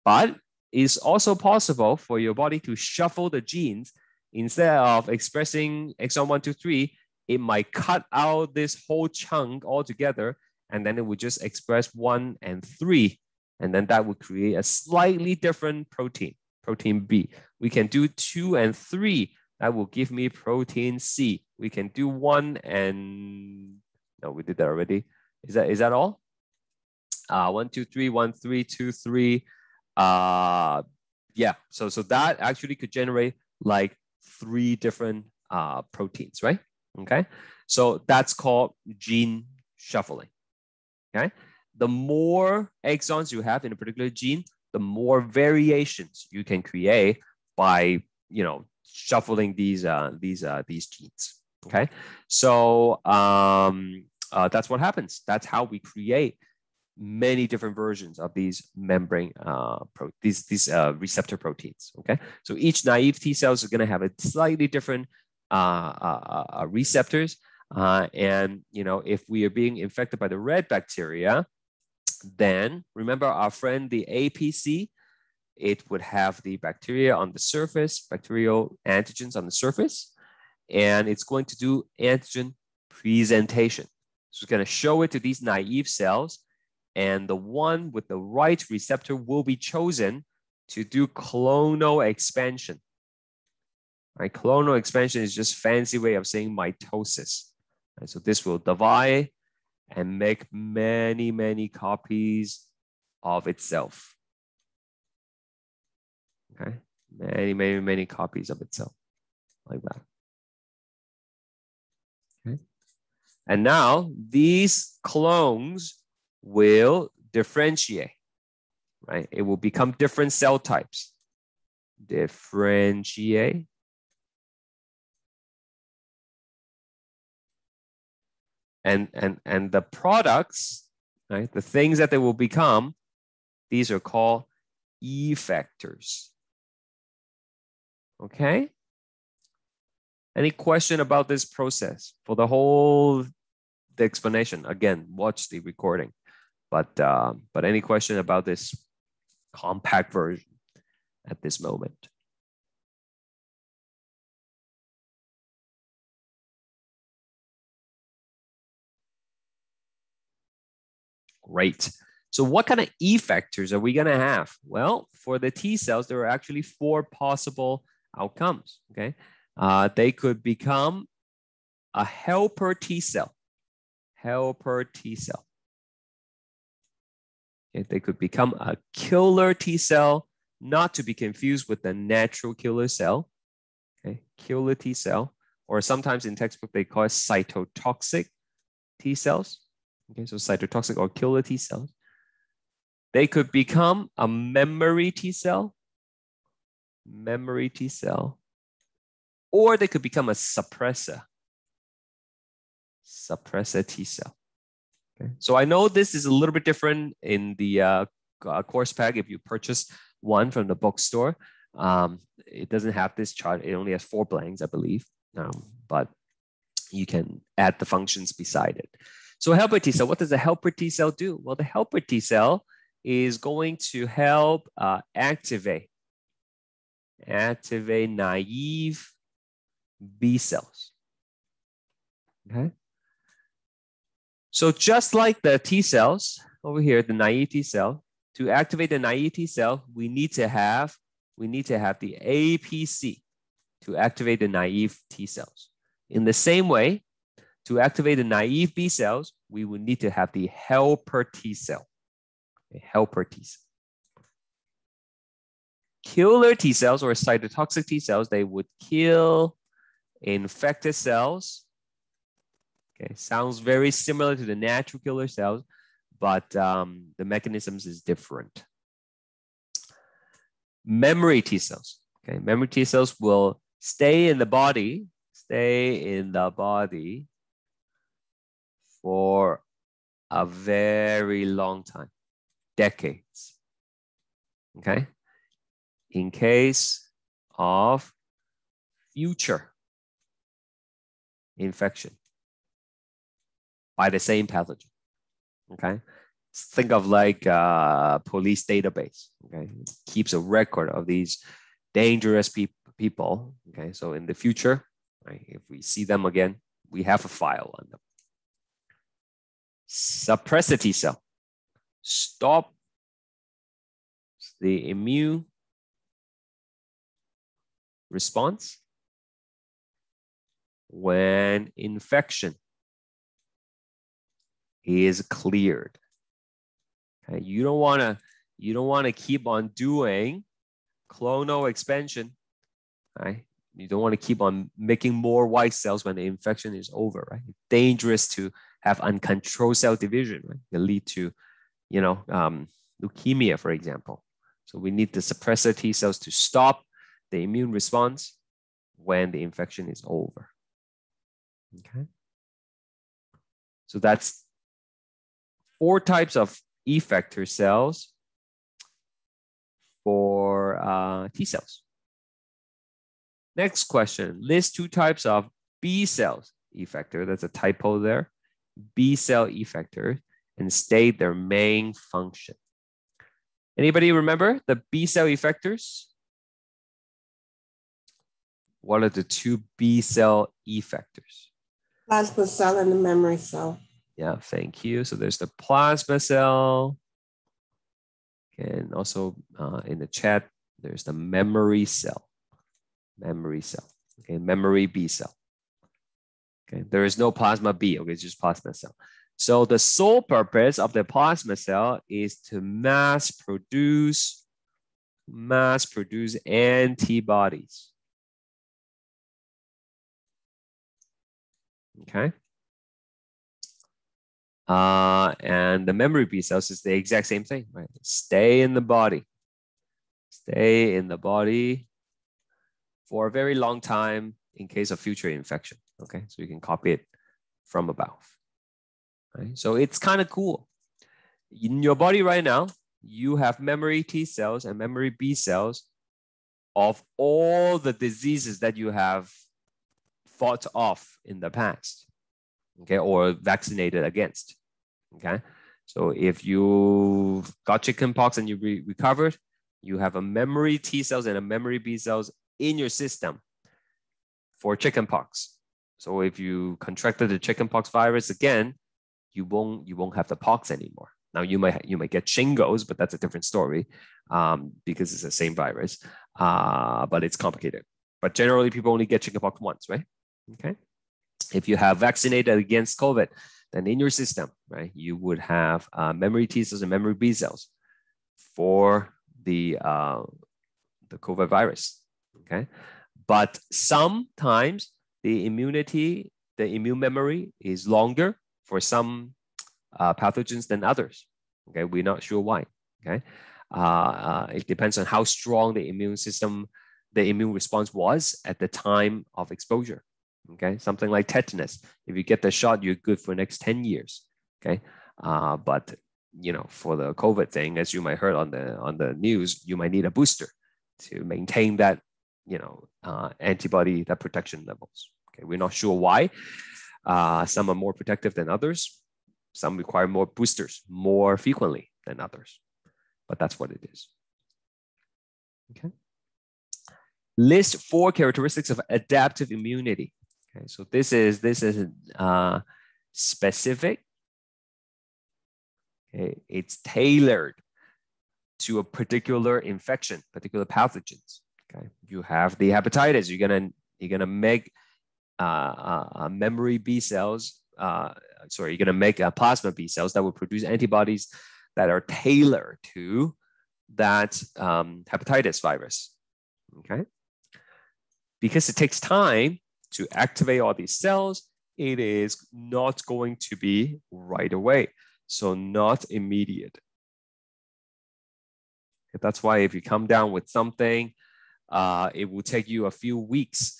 Speaker 1: But it's also possible for your body to shuffle the genes. Instead of expressing exon 1, 2, 3, it might cut out this whole chunk altogether, and then it would just express 1 and 3. And then that would create a slightly different protein, protein B. We can do 2 and 3. That will give me protein C. We can do 1 and, no, we did that already. Is that all? 1, 2, 3, 1, 3, 2, 3. Yeah, so that actually could generate like 3 different proteins, right? Okay, so that's called gene shuffling. Okay, the more exons you have in a particular gene, the more variations you can create by, you know, shuffling these genes. Okay, so that's what happens. That's how we create many different versions of these membrane these receptor proteins. Okay, so each naive T cells is going to have a slightly different receptors, and if we are being infected by the red bacteria, then remember our friend the APC. It would have the bacteria on the surface, bacterial antigens on the surface, and it's going to do antigen presentation. So it's going to show it to these naive cells, and the one with the right receptor will be chosen to do clonal expansion. Right? Clonal expansion is just a fancy way of saying mitosis. Right? So this will divide and make many, many copies of itself. Okay, many, many, many copies of itself, like that. Okay, and now these clones will differentiate, right? It will become different cell types. Differentiate. And the products, right? The things that they will become, these are called effectors. Okay. Any question about this process for the whole explanation? Again, watch the recording. But any question about this compact version at this moment? Great. So what kind of effectors are we going to have? Well, for the T cells, there are actually 4 possible outcomes. Okay, they could become a helper T cell. Helper T cell. Okay, they could become a killer T cell, not to be confused with the natural killer cell. Okay, killer T cell, or sometimes in textbook they call it cytotoxic T cells. Okay, so cytotoxic or killer T cells. They could become a memory T cell, or they could become a suppressor T cell. Okay. So I know this is a little bit different in the course pack. If you purchase one from the bookstore, it doesn't have this chart. It only has 4 blanks, I believe, but you can add the functions beside it. So helper T cell, what does a helper T cell do? Well, the helper T cell is going to help activate naive B cells. Okay. So just like the T cells over here, the naive T cell, to activate the naive T cell, we need to have the APC to activate the naive T cells. In the same way, to activate the naive B cells, we would need to have the helper T cell. A helper T cell. Killer T cells or cytotoxic T cells, they would kill infected cells. Okay, sounds very similar to the natural killer cells, but the mechanisms is different. Memory T cells. Okay, memory T cells will stay in the body for a very long time, decades. Okay, in case of future infection by the same pathogen. Okay, think of like a police database. Okay, it keeps a record of these dangerous people. Okay, so in the future, right, if we see them again, we have a file on them. Suppressor T cell stop the immune response when infection is cleared. Okay, you don't want to keep on doing clonal expansion. Right? You don't want to keep on making more white cells when the infection is over. Right? It's dangerous to have uncontrolled cell division. Right? It lead to, leukemia, for example. So we need the suppressor T cells to stop the immune response when the infection is over. Okay. So that's 4 types of effector cells for T cells. Next question, list 2 types of B cells effector. That's a typo there. B cell effector, and state their main function. Anybody remember the B cell effectors? What are the 2 B cell effectors?
Speaker 3: Plasma cell and the memory cell.
Speaker 1: Yeah, thank you. So there's the plasma cell. And also in the chat, there's the memory cell. Memory cell. Okay, memory B cell. Okay, there is no plasma B. Okay, it's just plasma cell. So the sole purpose of the plasma cell is to mass produce antibodies. Okay. And the memory B cells is the exact same thing, right? Stay in the body. Stay in the body for a very long time in case of future infection. Okay, so you can copy it from above. Right? So it's kind of cool. In your body right now, you have memory T cells and memory B cells of all the diseases that you have fought off in the past, okay, or vaccinated against, okay? So if you got chickenpox and you recovered, you have a memory T cells and a memory B cells in your system for chickenpox. So if you contracted the chickenpox virus again, you won't have the pox anymore. Now you might get shingles, but that's a different story because it's the same virus, but it's complicated. But generally, people only get chickenpox once, right? Okay. If you have vaccinated against COVID, then in your system, right, you would have memory T cells and memory B cells for the COVID virus. Okay, but sometimes the immune memory is longer for some pathogens than others. Okay, we're not sure why. Okay, it depends on how strong the immune system, the immune response was at the time of exposure. Okay, something like tetanus. If you get the shot, you're good for the next 10 years. Okay, but you know, for the COVID thing, as you might heard on the news, you might need a booster to maintain that, you know, antibody, that protection levels. Okay, we're not sure why. Some are more protective than others. Some require more boosters more frequently than others, but that's what it is. Okay. List 4 characteristics of adaptive immunity. Okay, so this is specific. Okay, it's tailored to a particular infection, particular pathogens. Okay, you have the hepatitis. You're gonna make memory B cells. You're gonna make plasma B cells that will produce antibodies that are tailored to that hepatitis virus. Okay, because it takes time to activate all these cells, it is not going to be right away. So not immediate. That's why if you come down with something, it will take you a few weeks,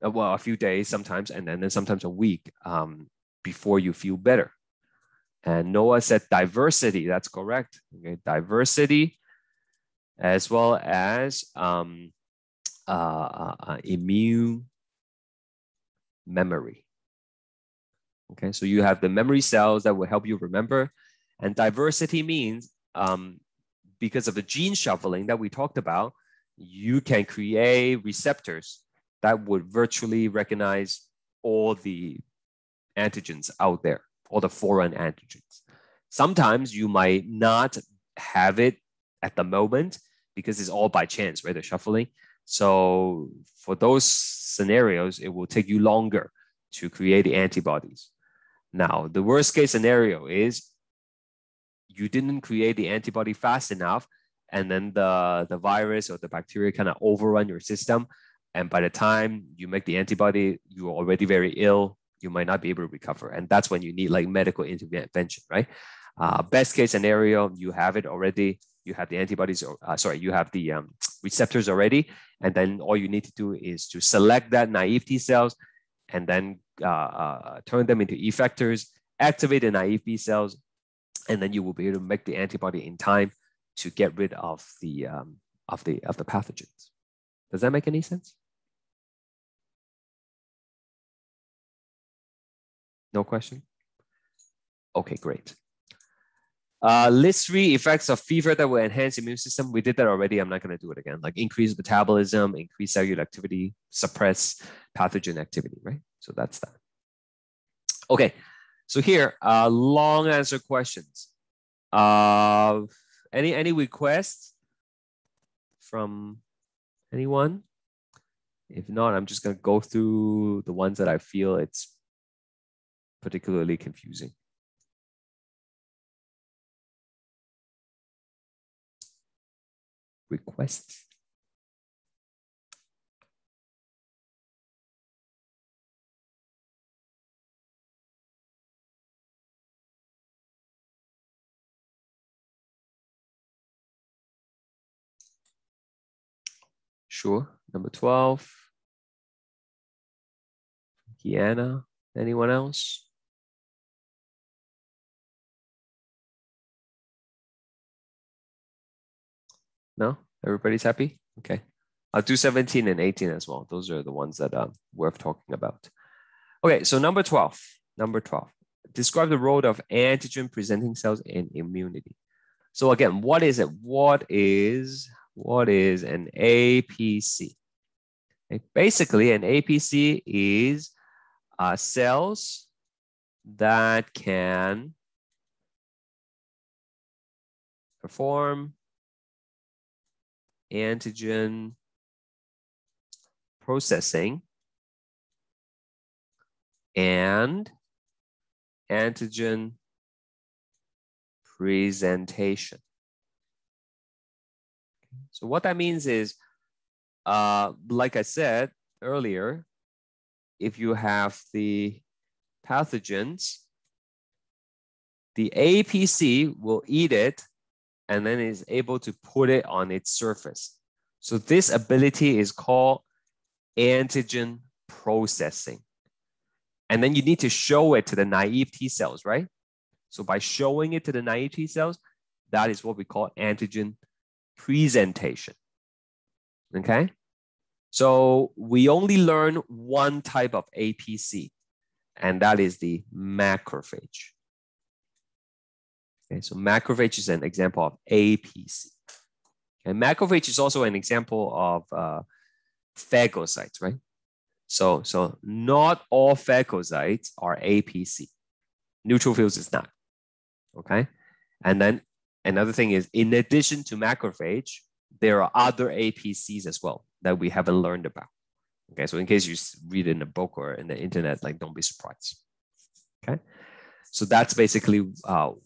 Speaker 1: well, a few days sometimes, and then sometimes a week before you feel better. And Noah said diversity, that's correct. Okay, diversity as well as immune memory. Okay, so you have the memory cells that will help you remember, and diversity means because of the gene shuffling that we talked about, you can create receptors that would virtually recognize all the antigens out there, all the foreign antigens. Sometimes you might not have it at the moment because it's all by chance, right? The shuffling. So for those scenarios, it will take you longer to create the antibodies. Now, the worst case scenario is you didn't create the antibody fast enough, and then the virus or the bacteria kind of overrun your system. And by the time you make the antibody, you're already very ill. You might not be able to recover. And that's when you need like medical intervention, right? Best case scenario, you have it already. You have the antibodies, you have the receptors already. And then all you need to do is to select that naive T cells and then turn them into effectors activate the naive B cells, and then you will be able to make the antibody in time to get rid of the pathogens. Does that make any sense? No question? Okay, great. List 3 effects of fever that will enhance immune system. We did that already. I'm not going to do it again. Like increase metabolism, increase cellular activity, suppress pathogen activity, right? So that's that. Okay, so here, long answer questions. Any requests from anyone? If not, I'm just going to go through the ones that I feel it's particularly confusing. Requests. Sure. Number 12. Kiana. Anyone else? No? Everybody's happy? Okay. I'll do 17 and 18 as well. Those are the ones that are worth talking about. Okay, so number 12. Number 12. Describe the role of antigen presenting cells in immunity. So again, what is it? What is an APC? Okay, basically, an APC is cells that can perform antigen processing and antigen presentation. So what that means is, like I said earlier, if you have the pathogens, the APC will eat it and then is able to put it on its surface. So this ability is called antigen processing. And then you need to show it to the naive T cells, right? So by showing it to the naive T cells, that is what we call antigen presentation. Okay? So we only learn one type of APC, and that is the macrophage. Okay, so macrophage is an example of APC. And macrophage is also an example of phagocytes, right? So not all phagocytes are APC. Neutrophils is not, okay? And then another thing is, in addition to macrophage, there are other APCs as well that we haven't learned about. Okay, so in case you read in a book or in the internet, like don't be surprised, okay? So that's basically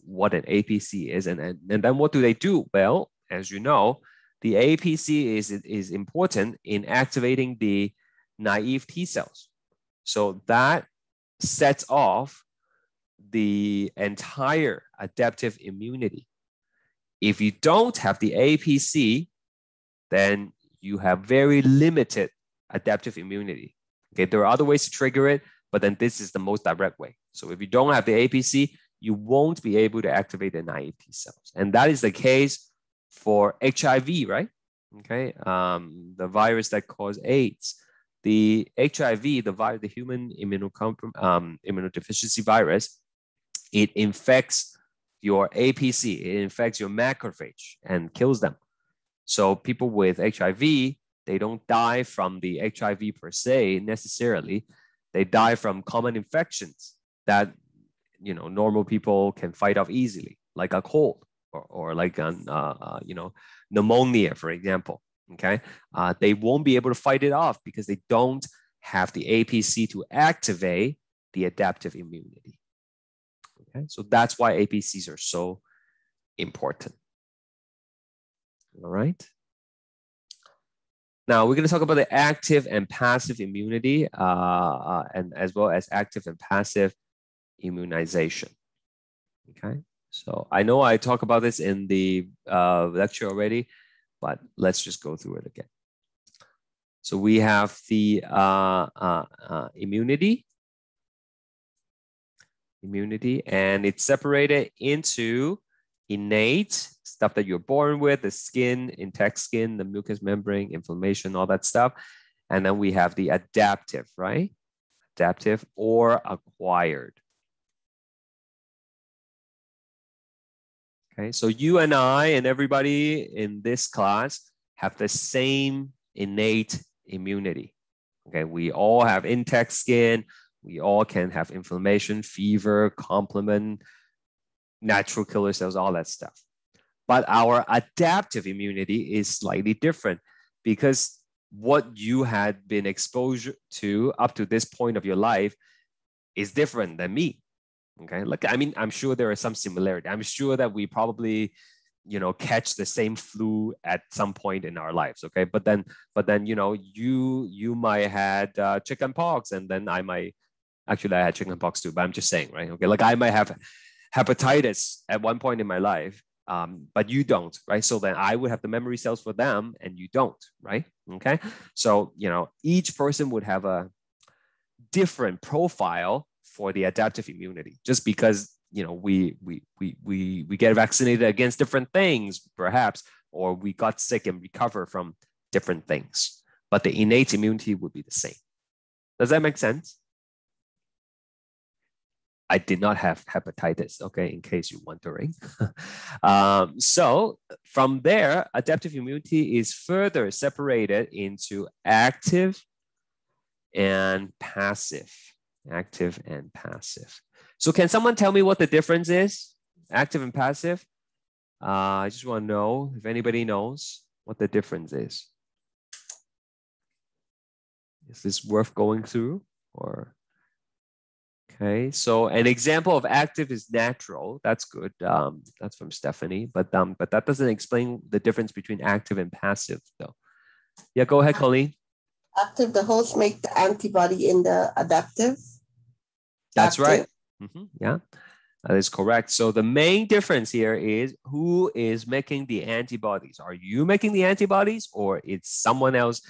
Speaker 1: what an APC is. And then what do they do? Well, as you know, the APC is important in activating the naive T cells. So that sets off the entire adaptive immunity. If you don't have the APC, then you have very limited adaptive immunity. Okay, there are other ways to trigger it, but then this is the most direct way. So if you don't have the APC, you won't be able to activate the naive T cells. And that is the case for HIV, right? Okay, the virus that causes AIDS. The HIV, the human immunodeficiency virus, it infects your APC, it infects your macrophage and kills them. So people with HIV, they don't die from the HIV per se necessarily. They die from common infections that normal people can fight off easily, like a cold or like pneumonia, for example. Okay, they won't be able to fight it off because they don't have the APC to activate the adaptive immunity. Okay, so that's why APCs are so important. All right. Now we're going to talk about the active and passive immunity, and as well as active and passive immunization. Okay, so I know I talked about this in the lecture already, but let's just go through it again. So we have the immunity. immunity, and it's separated into innate, stuff that you're born with, the skin, intact skin, the mucous membrane, inflammation, all that stuff. And then we have the adaptive, right? Adaptive or acquired. Okay, so you and I and everybody in this class have the same innate immunity. Okay, we all have intact skin. We all can have inflammation, fever, complement, natural killer cells, all that stuff. But our adaptive immunity is slightly different because what you had been exposed to up to this point of your life is different than me. Okay, like, I mean, I'm sure there is some similarity. I'm sure that we probably, you know, catch the same flu at some point in our lives. Okay, but then, you know, you might had chicken pox, and then I might, actually I had chicken pox too, but I'm just saying, right? Okay, like I might have hepatitis at one point in my life, but you don't, right? So then I would have the memory cells for them and you don't, right? Okay, so, you know, each person would have a different profile for the adaptive immunity, just because, you know, we get vaccinated against different things, perhaps, or we got sick and recover from different things, but the innate immunity would be the same. Does that make sense? I did not have hepatitis, okay, in case you're wondering. So from there, adaptive immunity is further separated into active and passive. Active and passive. So can someone tell me what the difference is? Active and passive? I just want to know if anybody knows what the difference is. Is this worth going through or? Okay, so an example of active is natural. That's good. That's from Stephanie, but that doesn't explain the difference between active and passive, though. Yeah, go ahead, Colleen.
Speaker 3: Active, the host make the antibody in the adaptive.
Speaker 1: That's right. Yeah, that is correct. So the main difference here is who is making the antibodies. Are you making the antibodies, or it's someone else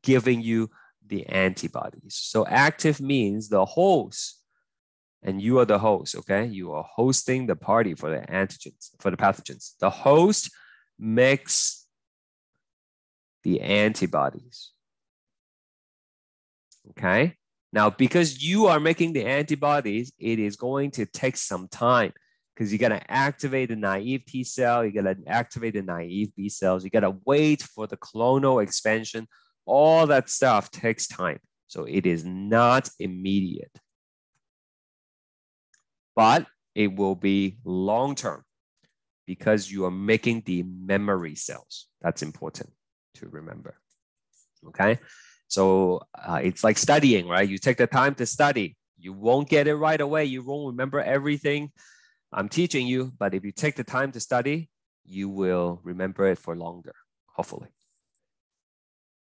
Speaker 1: giving you the antibodies? So active means the host, and you are the host, okay? You are hosting the party for the antigens, for the pathogens. The host makes the antibodies, okay? Now, because you are making the antibodies, it is going to take some time because you got to activate the naive T cell, you got to activate the naive B cells, you got to wait for the clonal expansion. All that stuff takes time. So it is not immediate, but it will be long-term because you are making the memory cells. That's important to remember, okay? So it's like studying, right? You take the time to study. You won't get it right away. You won't remember everything I'm teaching you, but if you take the time to study, you will remember it for longer, hopefully.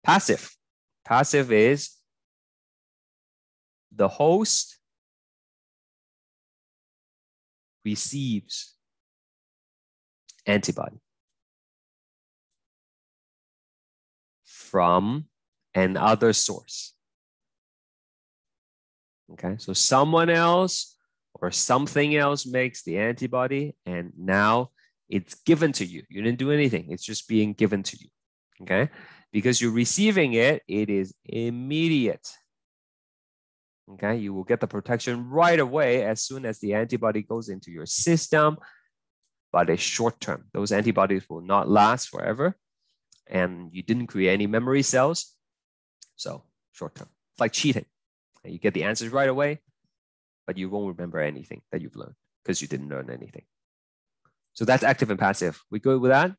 Speaker 1: Passive. Passive is the host receives antibody from another source. Okay, so someone else or something else makes the antibody, and now it's given to you. You didn't do anything. It's just being given to you. Okay, because you're receiving it, it is immediate. Okay, you will get the protection right away as soon as the antibody goes into your system, but it's short term. Those antibodies will not last forever, and you didn't create any memory cells. So short term, it's like cheating. You get the answers right away, but you won't remember anything that you've learned because you didn't learn anything. So that's active and passive. We good with that?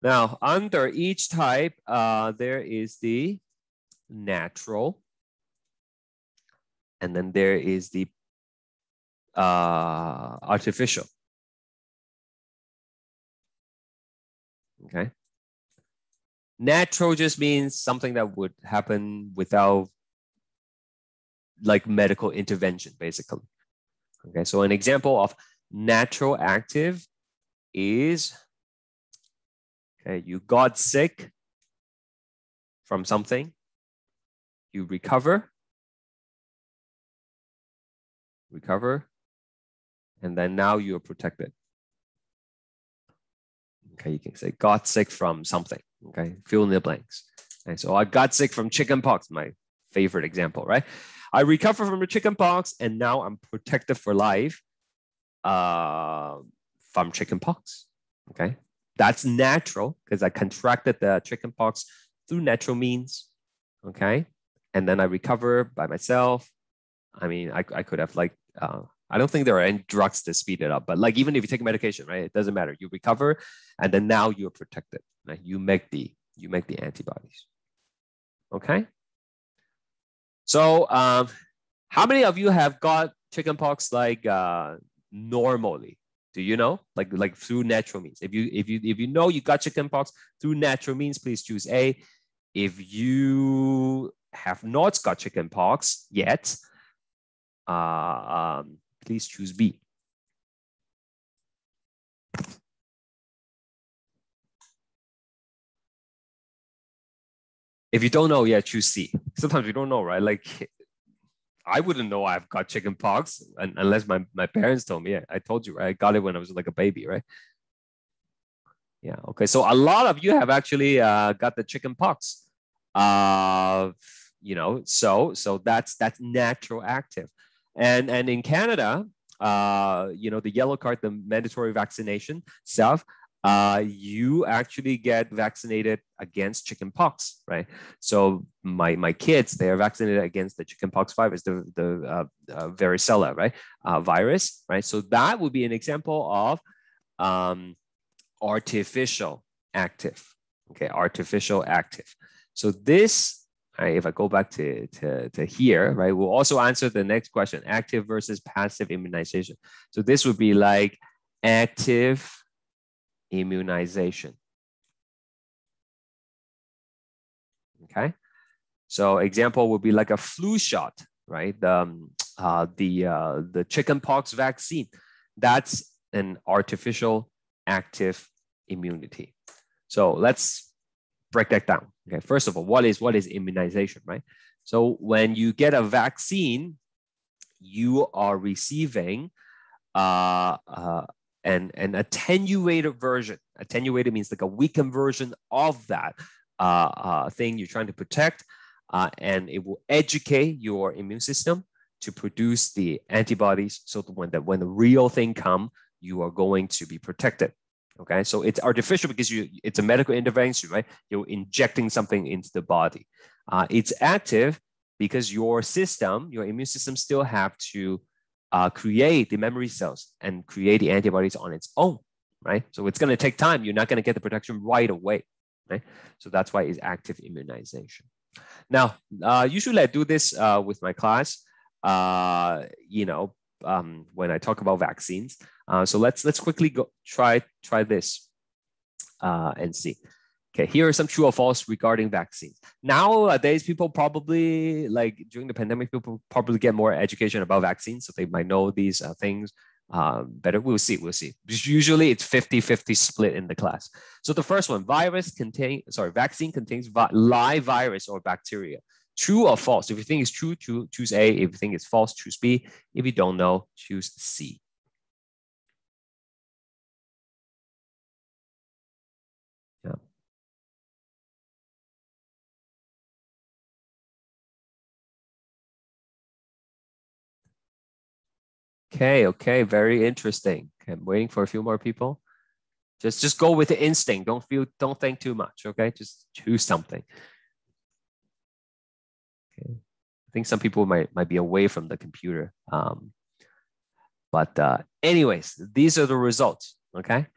Speaker 1: Now, under each type, there is the natural, and then there is the artificial. Okay. Natural just means something that would happen without like medical intervention, basically. Okay, so an example of natural active is, okay, you got sick from something, you recover, recover, and then now you're protected. Okay, you can say got sick from something. Okay, fill in the blanks. And so I got sick from chickenpox, my favorite example, right? I recover from the chickenpox, and now I'm protected for life from chickenpox. Okay, that's natural because I contracted the chickenpox through natural means. Okay, and then I recover by myself. I mean, I could have like, I don't think there are any drugs to speed it up, but like even if you take medication, right, it doesn't matter. You recover, and then now you're protected. Right? You make the antibodies. Okay. So, how many of you have got chickenpox like normally? Do you know, like through natural means? If you know you got chickenpox through natural means, please choose A. If you have not got chickenpox yet, please choose B. If you don't know, yeah, choose C. Sometimes we don't know, right? Like, I wouldn't know I've got chickenpox unless my parents told me. Yeah, I told you, right? I got it when I was like a baby, right? Yeah, okay. So a lot of you have actually got the chickenpox. You know, so that's natural active. And in Canada, you know, the yellow card, the mandatory vaccination stuff, you actually get vaccinated against chickenpox, right? So my kids, they are vaccinated against the chickenpox virus, the varicella, right? Virus, right? So that would be an example of artificial active, okay? Artificial active. So this, right, if I go back to here, right, we'll also answer the next question, active versus passive immunization. So this would be like active immunization. Okay, so example would be like a flu shot, right? The chickenpox vaccine, that's an artificial active immunity. So let's break that down. Okay, first of all, what is immunization, right? So when you get a vaccine, you are receiving an attenuated version. Attenuated means like a weakened version of that thing you're trying to protect, and it will educate your immune system to produce the antibodies. So that when the real thing comes, you are going to be protected. Okay, so it's artificial because it's a medical intervention, right? You're injecting something into the body. It's active because your immune system still have to create the memory cells and create the antibodies on its own, right? So it's going to take time. You're not going to get the protection right away, right? So that's why it's active immunization. Now, usually I do this with my class, you know, when I talk about vaccines. So let's quickly go try this and see. Okay, here are some true or false regarding vaccines. Nowadays, people probably, like during the pandemic, people probably get more education about vaccines, so they might know these things better. We'll see. Usually it's 50-50 split in the class. So the first one, vaccine contains live virus or bacteria. True or false? If you think it's true, choose A. If you think it's false, choose B. If you don't know, choose C. Yeah. Okay, very interesting. Okay, I'm waiting for a few more people. Just go with the instinct. Don't think too much. Okay, just choose something. Okay, I think some people might be away from the computer. But anyways, these are the results. Okay,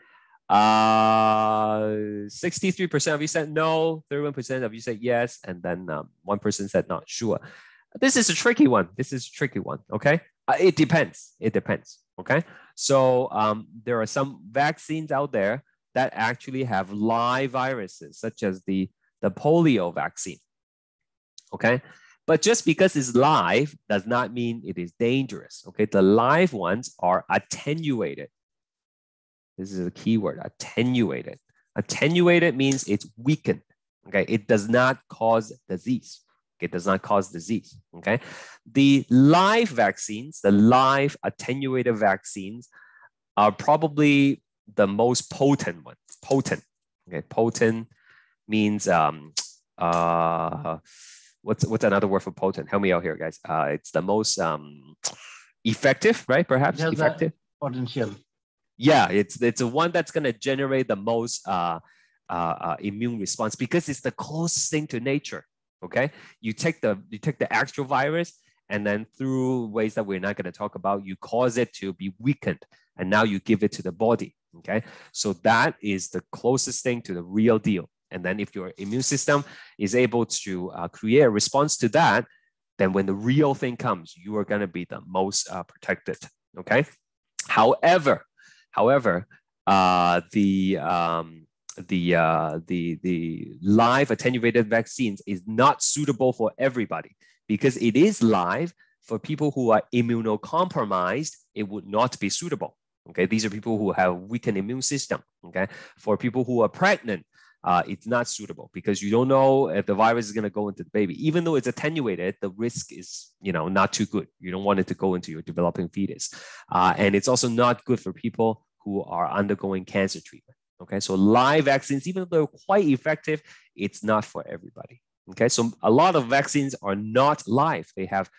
Speaker 1: 63% of you said no, 31% of you said yes, and then 1% said not sure. This is a tricky one. Okay, it depends. Okay, so there are some vaccines out there that actually have live viruses, such as the polio vaccine. Okay, but just because it's live does not mean it is dangerous. Okay, the live ones are attenuated. This is a key word, attenuated. Attenuated means it's weakened. Okay, it does not cause disease. It does not cause disease, okay? The live vaccines, the live attenuated vaccines are probably the most potent ones. Potent, okay? Potent means, what's another word for potent? Help me out here, guys. It's the most effective, right? Perhaps effective.
Speaker 2: Potential.
Speaker 1: Yeah, it's the one that's going to generate the most immune response because it's the closest thing to nature. Okay, you take the actual virus, and then through ways that we're not going to talk about, you cause it to be weakened, and now you give it to the body. Okay, so that is the closest thing to the real deal. And then if your immune system is able to create a response to that, then when the real thing comes, you are going to be the most protected. Okay. However, the live attenuated vaccines is not suitable for everybody because it is live. For people who are immunocompromised, it would not be suitable. Okay, these are people who have weakened immune system. Okay, for people who are pregnant, it's not suitable because you don't know if the virus is going to go into the baby. Even though it's attenuated, the risk is, not too good. You don't want it to go into your developing fetus. And it's also not good for people who are undergoing cancer treatment. Okay, so live vaccines, even though they're quite effective, it's not for everybody. Okay, so a lot of vaccines are not live. They have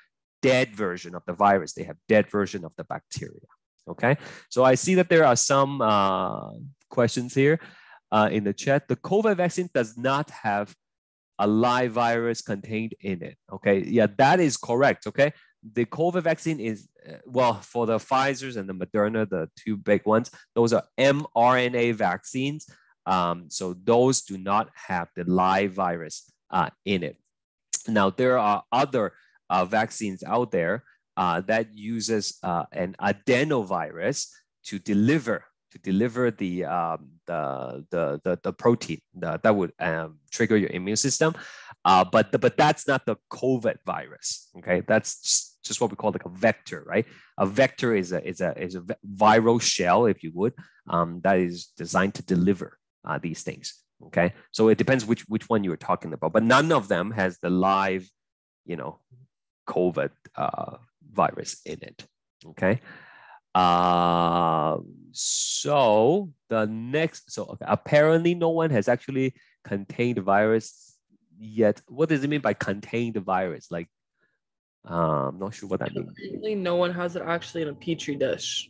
Speaker 1: dead version of the virus. They have dead version of the bacteria. Okay, so I see that there are some questions here. In the chat, the COVID vaccine does not have a live virus contained in it. Okay, yeah, that is correct. Okay, the COVID vaccine is, for the Pfizer's and the Moderna, the two big ones, those are mRNA vaccines. So those do not have the live virus in it. Now, there are other vaccines out there that uses an adenovirus to deliver the protein that would trigger your immune system, but that's not the COVID virus. Okay, that's just what we call like a vector, right? A vector is a viral shell, if you would, that is designed to deliver these things. Okay, so it depends which one you're talking about, but none of them has the live, COVID virus in it. Okay. So apparently no one has actually contained the virus yet. What does it mean by contained the virus? Like, I'm not sure what that means.
Speaker 4: Apparently no one has it actually in a petri dish.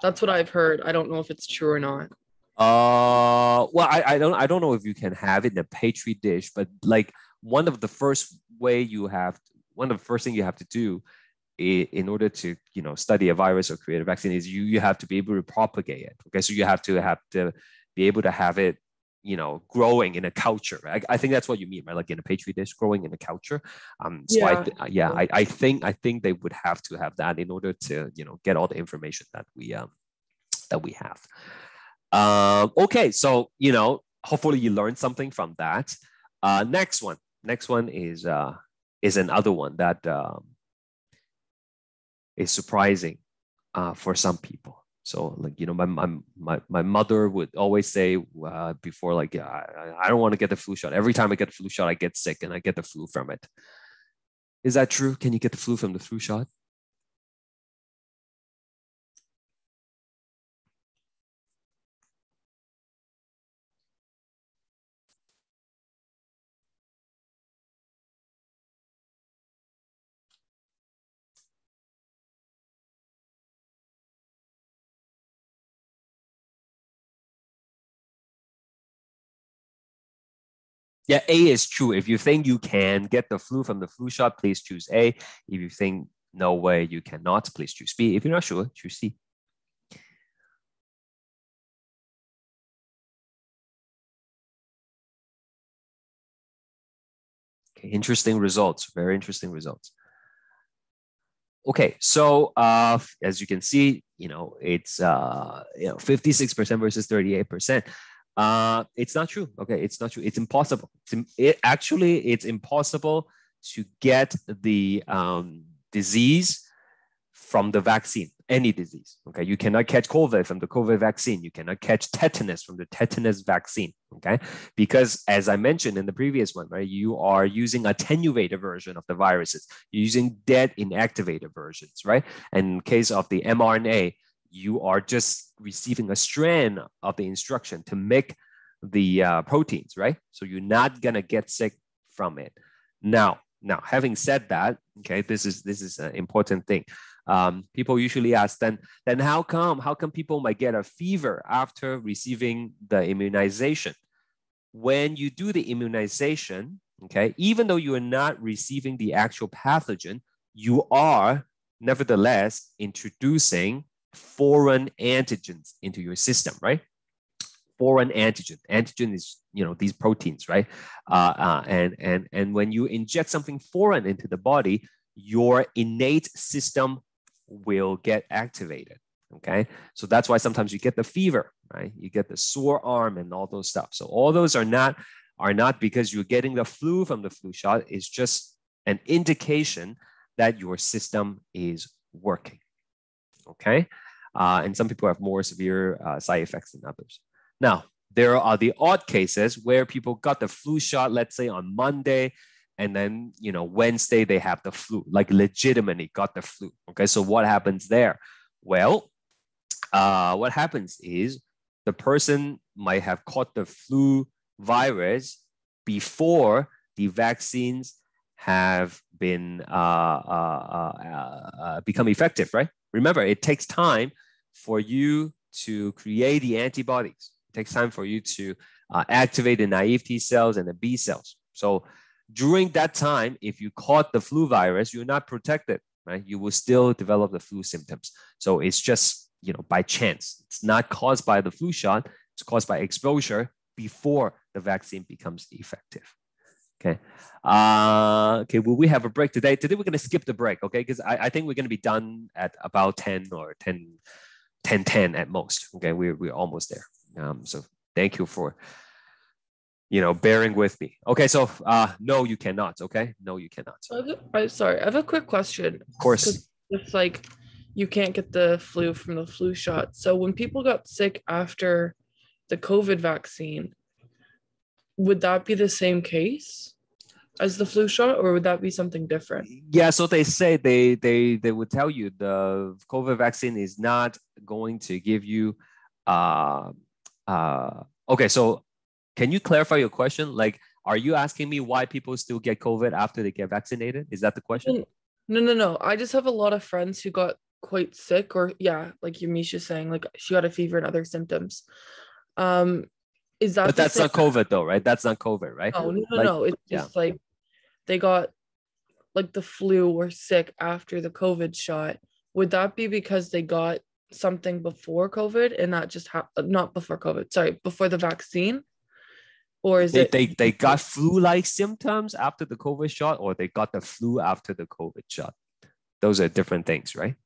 Speaker 4: That's what I've heard. I don't know if it's true or not.
Speaker 1: Well, I don't know if you can have it in a petri dish, but like one of the first things you have to do in order to study a virus or create a vaccine is you have to be able to propagate it. Okay, so you have to be able to have it growing in a culture. Right? I think that's what you mean, right? Like in a petri dish, growing in a culture. I think they would have to have that in order to get all the information that we have. Okay, so hopefully you learned something from that. Next one is another one that is surprising for some people. So like, my mother would always say before, like, I don't want to get the flu shot. Every time I get the flu shot, I get sick and I get the flu from it. Is that true? Can you get the flu from the flu shot? Yeah, A is true. If you think you can get the flu from the flu shot, please choose A. If you think no way you cannot, please choose B. If you're not sure, choose C. Okay, interesting results. Very interesting results. Okay, so as you can see, it's 56% versus 38%. It's not true. Okay, it's not true. It's impossible. It's impossible to get the disease from the vaccine. any disease. Okay, you cannot catch COVID from the COVID vaccine. You cannot catch tetanus from the tetanus vaccine. Okay, because as I mentioned in the previous one, right, you are using attenuated version of the viruses. You're using dead inactivated versions, right? And in case of the mRNA, you are just receiving a strand of the instruction to make the proteins, right? So you're not gonna get sick from it. Now, having said that, okay, this is an important thing. People usually ask, then how come people might get a fever after receiving the immunization? When you do the immunization, okay, even though you are not receiving the actual pathogen, you are nevertheless introducing foreign antigens into your system, right? Foreign antigen. Antigen is, these proteins, right? And when you inject something foreign into the body, your innate system will get activated. Okay, so that's why sometimes you get the fever, right? You get the sore arm and all those stuff. So all those are not because you're getting the flu from the flu shot. It's just an indication that your system is working. Okay, and some people have more severe side effects than others. Now, there are the odd cases where people got the flu shot, let's say on Monday, and then, Wednesday they have the flu, like legitimately got the flu. Okay, so what happens there? Well, what happens is the person might have caught the flu virus before the vaccines have been become effective, right? Remember, it takes time for you to create the antibodies. It takes time for you to activate the naive T cells and the B cells. So during that time, if you caught the flu virus, you're not protected, right? You will still develop the flu symptoms. So it's just, by chance. It's not caused by the flu shot. It's caused by exposure before the vaccine becomes effective. Okay. Okay. Will we have a break today? Today we're going to skip the break, okay? Because I think we're going to be done at about 10 or 10:10 at most. Okay. We're almost there. So thank you for, bearing with me. Okay. So no, you cannot. Okay. No, you cannot.
Speaker 4: Sorry. I have a quick question.
Speaker 1: Of course.
Speaker 4: It's like you can't get the flu from the flu shot. So when people got sick after the COVID vaccine, would that be the same case as the flu shot, or would that be something different?
Speaker 1: Yeah, so they say they would tell you the COVID vaccine is not going to give you. Okay, so can you clarify your question? Like, are you asking me why people still get COVID after they get vaccinated? Is that the question?
Speaker 4: No. I just have a lot of friends who got quite sick, or like Yamisha's saying, like she got a fever and other symptoms. Is that?
Speaker 1: But that's not COVID though, right? That's not COVID, right?
Speaker 4: No. It's just like they got like the flu or sick after the COVID shot. Would that be because they got something before COVID and not just not before COVID? Sorry, before the vaccine, or is
Speaker 1: they got flu-like symptoms after the COVID shot, or they got the flu after the COVID shot? Those are different things, right?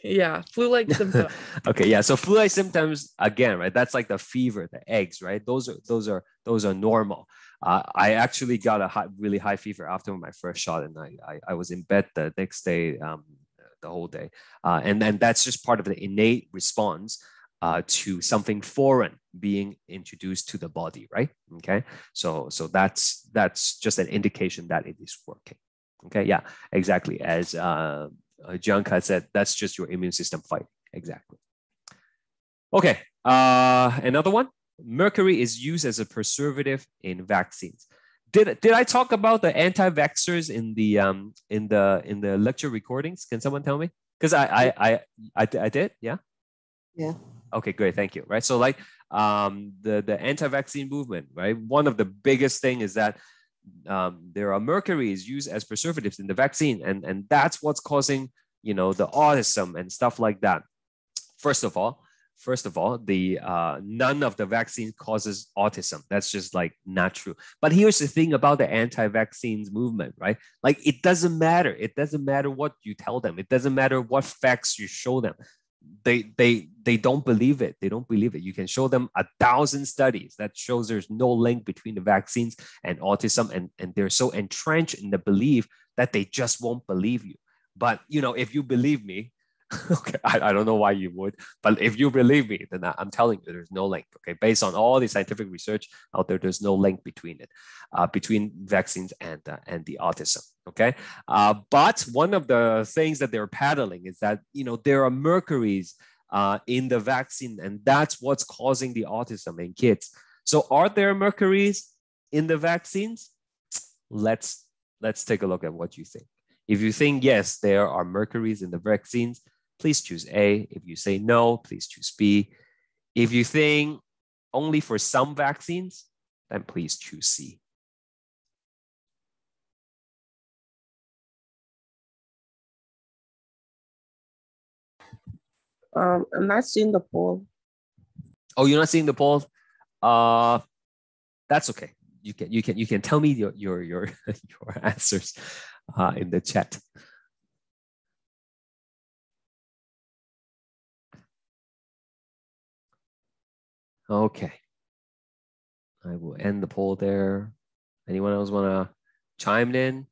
Speaker 4: Yeah, flu-like symptoms.
Speaker 1: Okay, yeah. So flu-like symptoms again, right? That's like the fever, the eggs, right? Those are normal. I actually got a really high fever after my first shot, and I was in bed the next day, the whole day, and then that's just part of the innate response to something foreign being introduced to the body, right? Okay, so that's just an indication that it is working. Okay, yeah, exactly. As Gianca said, that's just your immune system fighting. Exactly. Okay, another one. Mercury is used as a preservative in vaccines. Did I talk about the anti-vaxxers in the lecture recordings? Can someone tell me? Because I did, yeah.
Speaker 3: Yeah.
Speaker 1: Okay, great, thank you. Right, so like the anti-vaccine movement, right? One of the biggest thing is that there are mercury is used as preservatives in the vaccine, and that's what's causing the autism and stuff like that. First of all, the none of the vaccine causes autism. That's just like not true. But here's the thing about the anti-vaccines movement, right? Like it doesn't matter. It doesn't matter what you tell them. It doesn't matter what facts you show them. They don't believe it. They don't believe it. You can show them 1,000 studies that shows there's no link between the vaccines and autism, and they're so entrenched in the belief that they just won't believe you. But if you believe me, Okay, I don't know why you would, but if you believe me, then I'm telling you there's no link. Okay, based on all the scientific research out there, there's no link between it, between vaccines and the autism. Okay, but one of the things that they're peddling is that there are mercuries in the vaccine, and that's what's causing the autism in kids. So are there mercuries in the vaccines? Let's take a look at what you think. If you think yes, there are mercuries in the vaccines, please choose A. If you say no, please choose B. If you think only for some vaccines, then please choose C.
Speaker 3: I'm not seeing the poll.
Speaker 1: Oh, you're not seeing the poll? That's okay. You can tell me your answers in the chat. Okay. I will end the poll there. Anyone else want to chime in?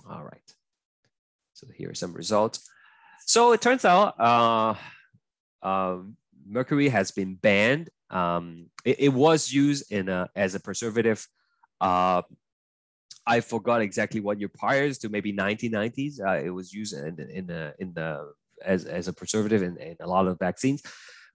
Speaker 1: All right. So here are some results. So it turns out mercury has been banned. It was used as a preservative. I forgot exactly what year prior to, maybe 1990s. It was used as a preservative in a lot of vaccines,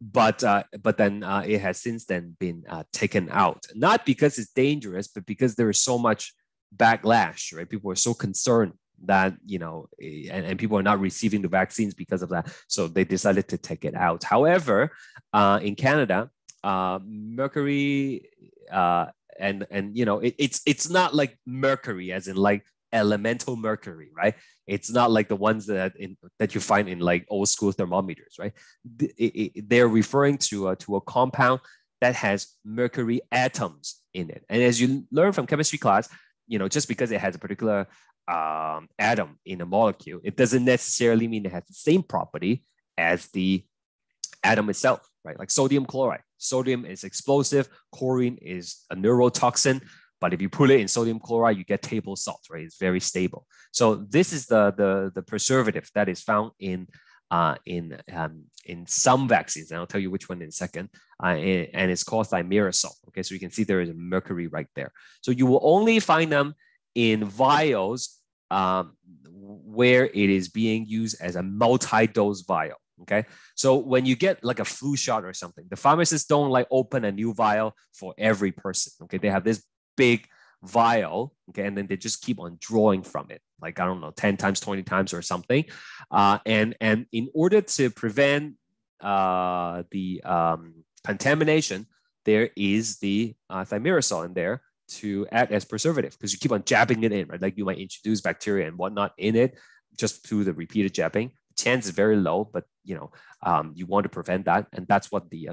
Speaker 1: but then it has since then been taken out. Not because it's dangerous, but because there is so much backlash. Right, people are so concerned that and people are not receiving the vaccines because of that, so they decided to take it out. However, in Canada, mercury and it's not like mercury as in like elemental mercury, right? It's not like the ones that you find in like old school thermometers, right? They're referring to a compound that has mercury atoms in it. And as you learn from chemistry class, just because it has a particular atom in a molecule, it doesn't necessarily mean it has the same property as the atom itself, right? Like sodium chloride. Sodium is explosive. Chlorine is a neurotoxin. But if you put it in sodium chloride, you get table salt, right? It's very stable. So this is the preservative that is found in some vaccines, and I'll tell you which one in a second. And it's called Dimera Salt. Okay, so you can see there is a mercury right there. So you will only find them in vials where it is being used as a multi-dose vial. Okay, so when you get like a flu shot or something, the pharmacists don't like open a new vial for every person. Okay, they have this big vial, okay, and then they just keep on drawing from it, like I don't know, 10 times, 20 times or something. And in order to prevent the contamination, there is the thimerosal in there to act as preservative, because you keep on jabbing it in, right? Like you might introduce bacteria and whatnot in it just through the repeated jabbing. The chance is very low, but you want to prevent that, and that's what the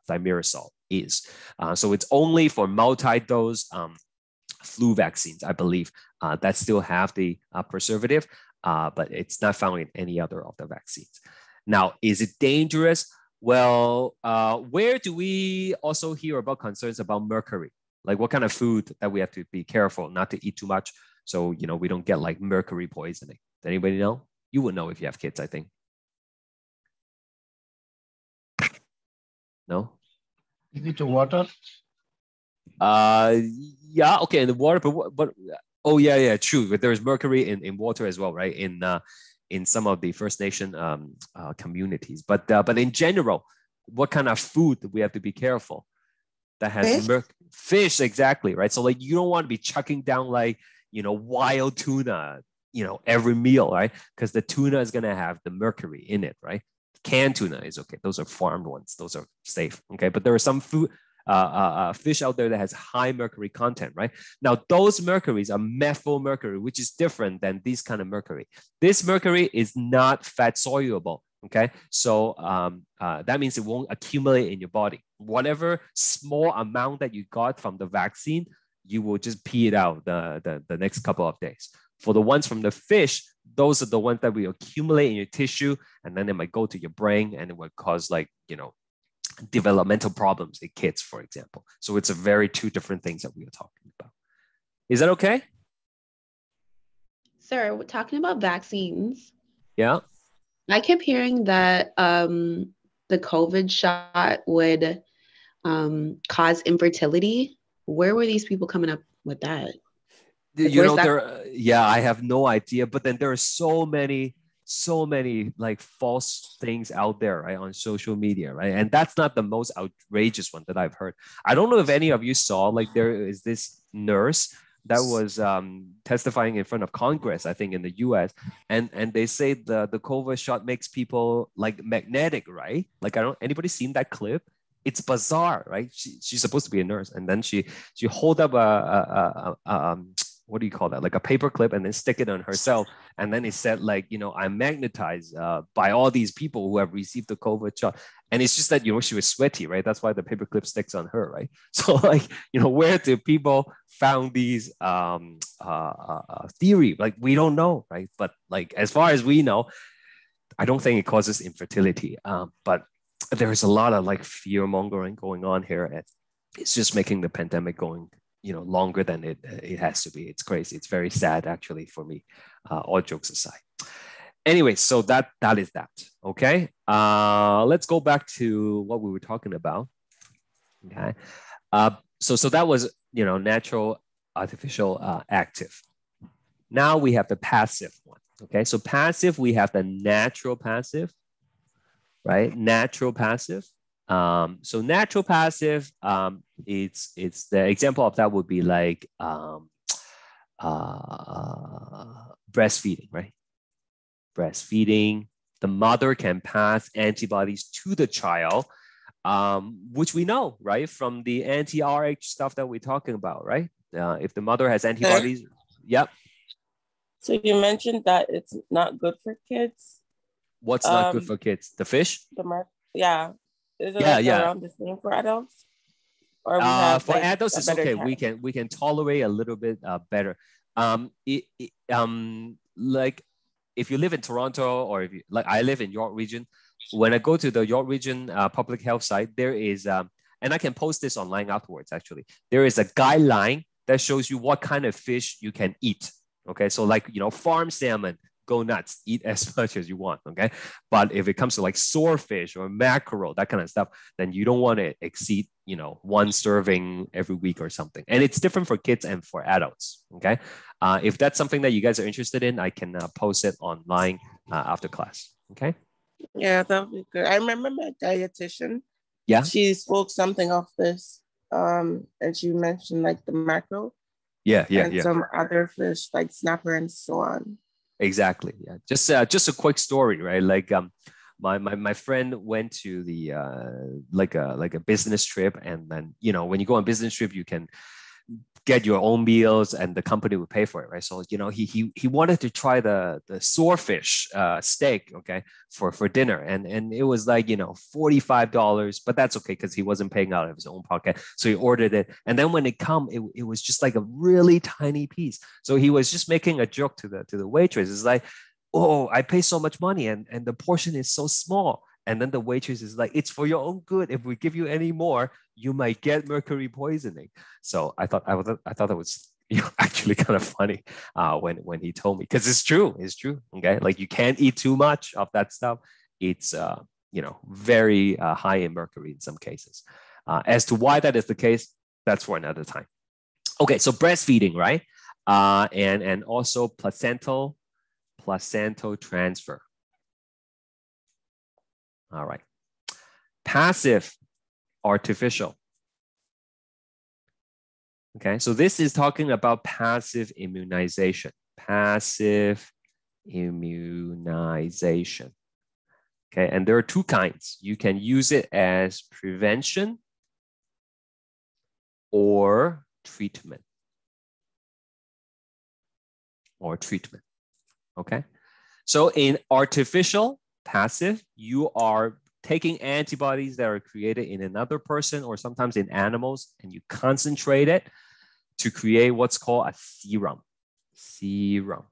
Speaker 1: thimerosal is. So it's only for multi-dose flu vaccines, I believe, that still have the preservative, but it's not found in any other of the vaccines. Now, is it dangerous? Well, where do we also hear about concerns about mercury? Like what kind of food that we have to be careful not to eat too much, so we don't get like mercury poisoning? Does anybody know? You would know if you have kids, I think. No?
Speaker 2: Is it water?
Speaker 1: Yeah, okay, in the water, but oh yeah, true. But there's mercury in water as well, right? In some of the First Nation communities. But in general, what kind of food do we have to be careful? That has fish, exactly, right? So like you don't want to be chucking down like wild tuna, every meal, right? Because the tuna is gonna have the mercury in it, right? Canned tuna is okay; those are farmed ones; those are safe, okay. But there are some food fish out there that has high mercury content, right? Now those mercuries are methyl mercury, which is different than this kind of mercury. This mercury is not fat soluble. Okay, so that means it won't accumulate in your body. Whatever small amount that you got from the vaccine, you will just pee it out the next couple of days. For the ones from the fish, those are the ones that will accumulate in your tissue, and then it might go to your brain, and it will cause like developmental problems in kids, for example. So it's a very two different things that we are talking about. Is that okay?
Speaker 5: sir, talking about vaccines.
Speaker 1: Yeah.
Speaker 5: I kept hearing that the COVID shot would cause infertility. Where were these people coming up with that?
Speaker 1: Like, you know, yeah, I have no idea. But then there are so many like false things out there, right, on social media, right? And that's not the most outrageous one that I've heard. I don't know if any of you saw, like, there is this nurse that was testifying in front of Congress, I think in the US, and they say the COVID shot makes people like magnetic, right? Like, anybody seen that clip? It's bizarre, right? She's supposed to be a nurse, and then she hold up a what do you call that? Like a paper clip, and then stick it on herself. And then it said, like, you know, I'm magnetized by all these people who have received the COVID shot. And it's just that, you know, she was sweaty, right? That's why the paper clip sticks on her, right? So, like, you know, where do people found these theory? Like, we don't know, right? But like, as far as we know, I don't think it causes infertility. But there's a lot of like fear mongering going on here. And it's just making the pandemic going, you know, longer than it has to be. It's crazy. It's very sad, actually, for me. All jokes aside. Anyway, so that is that. Okay. Let's go back to what we were talking about. Okay. So that was, you know, natural, artificial, active. Now we have the passive one. Okay. So passive, we have the natural passive, right? Natural passive. So natural passive, it's the example of that would be like breastfeeding, right? Breastfeeding, the mother can pass antibodies to the child, which we know, right, from the anti-Rh stuff that we're talking about, right? If the mother has antibodies, yep.
Speaker 6: So you mentioned that it's not good for kids.
Speaker 1: What's not good for kids? The fish?
Speaker 6: Yeah. Is it around the same for adults? Or we have,
Speaker 1: for
Speaker 6: like,
Speaker 1: adults, it's okay.
Speaker 6: chance?
Speaker 1: We can tolerate a little bit better. Like if you live in Toronto, or if you, like I live in York Region, when I go to the York Region public health site, there is and I can post this online afterwards. Actually, there is a guideline that shows you what kind of fish you can eat. Okay, so like, you know, farm salmon, go nuts, eat as much as you want, okay? But if it comes to like swordfish or mackerel, that kind of stuff, then you don't want to exceed, you know, 1 serving every week or something. And it's different for kids and for adults, okay? If that's something that you guys are interested in, I can post it online after class, okay?
Speaker 6: Yeah, that would be good. I remember my dietitian.
Speaker 1: Yeah.
Speaker 6: She spoke something of this, and she mentioned like the mackerel.
Speaker 1: Yeah.
Speaker 6: Some other fish like snapper and so on.
Speaker 1: Exactly. Yeah. Just a quick story, right? Like my friend went to the like a business trip, and then, you know, when you go on business trip, you can get your own meals and the company would pay for it, right? So, you know, he wanted to try the swordfish steak, okay, for dinner, and it was like, you know, $45, but that's okay because he wasn't paying out of his own pocket, so he ordered it. And then when it come, it was just like a really tiny piece. So he was just making a joke to the waitress. It's like, oh, I pay so much money and the portion is so small. And then the waitress is like, it's for your own good. If we give you any more, you might get mercury poisoning. So I thought that was, you know, actually kind of funny when he told me, because it's true. Okay, like you can't eat too much of that stuff. It's you know, very high in mercury in some cases. As to why that is the case, that's for another time. Okay, so breastfeeding, right? And also placental transfer. All right. Passive, artificial. Okay, so this is talking about passive immunization. Passive immunization. Okay, and there are 2 kinds. You can use it as prevention or treatment. Okay, so in artificial, passive, you are taking antibodies that are created in another person or sometimes in animals, and you concentrate it to create what's called a serum. So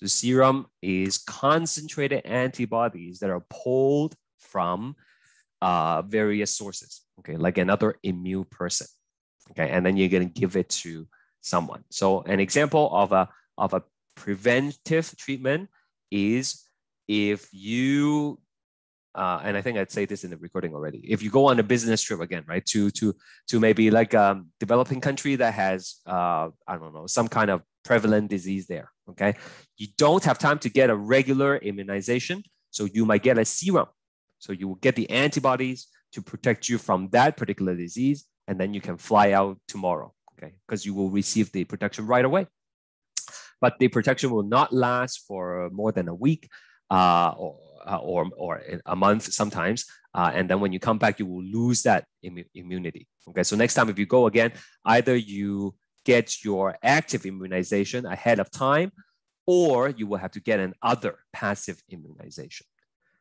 Speaker 1: serum is concentrated antibodies that are pulled from various sources, okay, like another immune person, okay, and then you're going to give it to someone. So an example of a preventive treatment is if you, and I think I'd say this in the recording already, if you go on a business trip again, right, to maybe like a developing country that has, I don't know, some kind of prevalent disease there, okay? You don't have time to get a regular immunization, so you might get a serum. So you will get the antibodies to protect you from that particular disease, and then you can fly out tomorrow, okay? Because you will receive the protection right away. But the protection will not last for more than a week or a month sometimes. And then when you come back, you will lose that immunity. Okay, so next time if you go again, either you get your active immunization ahead of time, or you will have to get another passive immunization.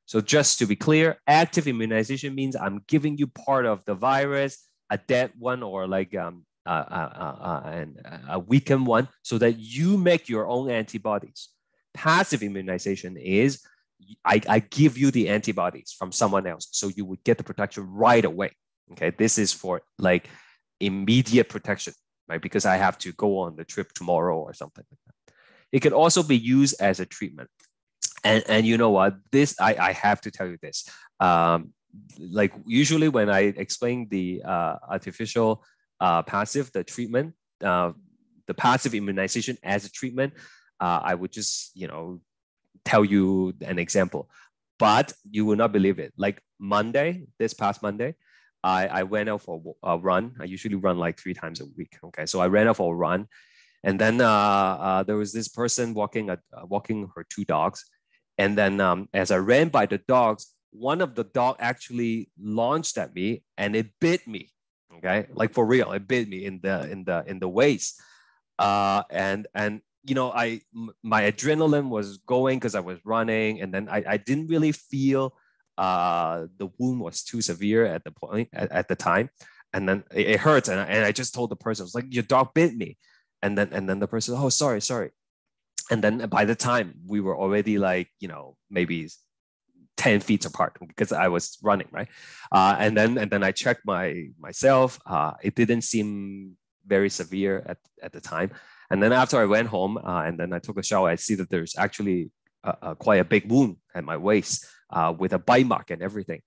Speaker 1: So just to be clear, active immunization means I'm giving you part of the virus, a dead one or like a weakened one, so that you make your own antibodies. Passive immunization is I give you the antibodies from someone else, so you would get the protection right away. Okay, this is for like immediate protection, right? Because I have to go on the trip tomorrow or something like that. It can also be used as a treatment. And you know what, this, I have to tell you this. Like usually when I explain the artificial passive, the treatment, the passive immunization as a treatment, I would just, you know, tell you an example, but you will not believe it. Like Monday, this past Monday, I went out for a run. I usually run like 3 times a week. Okay, so I ran out for a run, and then there was this person walking her 2 dogs, and then as I ran by the dogs, one of the dog actually launched at me and it bit me. Okay, like for real, it bit me in the waist, and you know, my adrenaline was going because I was running, and then I didn't really feel the wound was too severe at the point at the time, and then it hurts, and I just told the person, I was like, your dog bit me, and then the person, oh, sorry, and then by the time we were already like, you know, maybe 10 feet apart because I was running, right? And then I checked myself. It didn't seem very severe at the time. And then after I went home and then I took a shower, I see that there's actually quite a big wound at my waist with a bite mark and everything.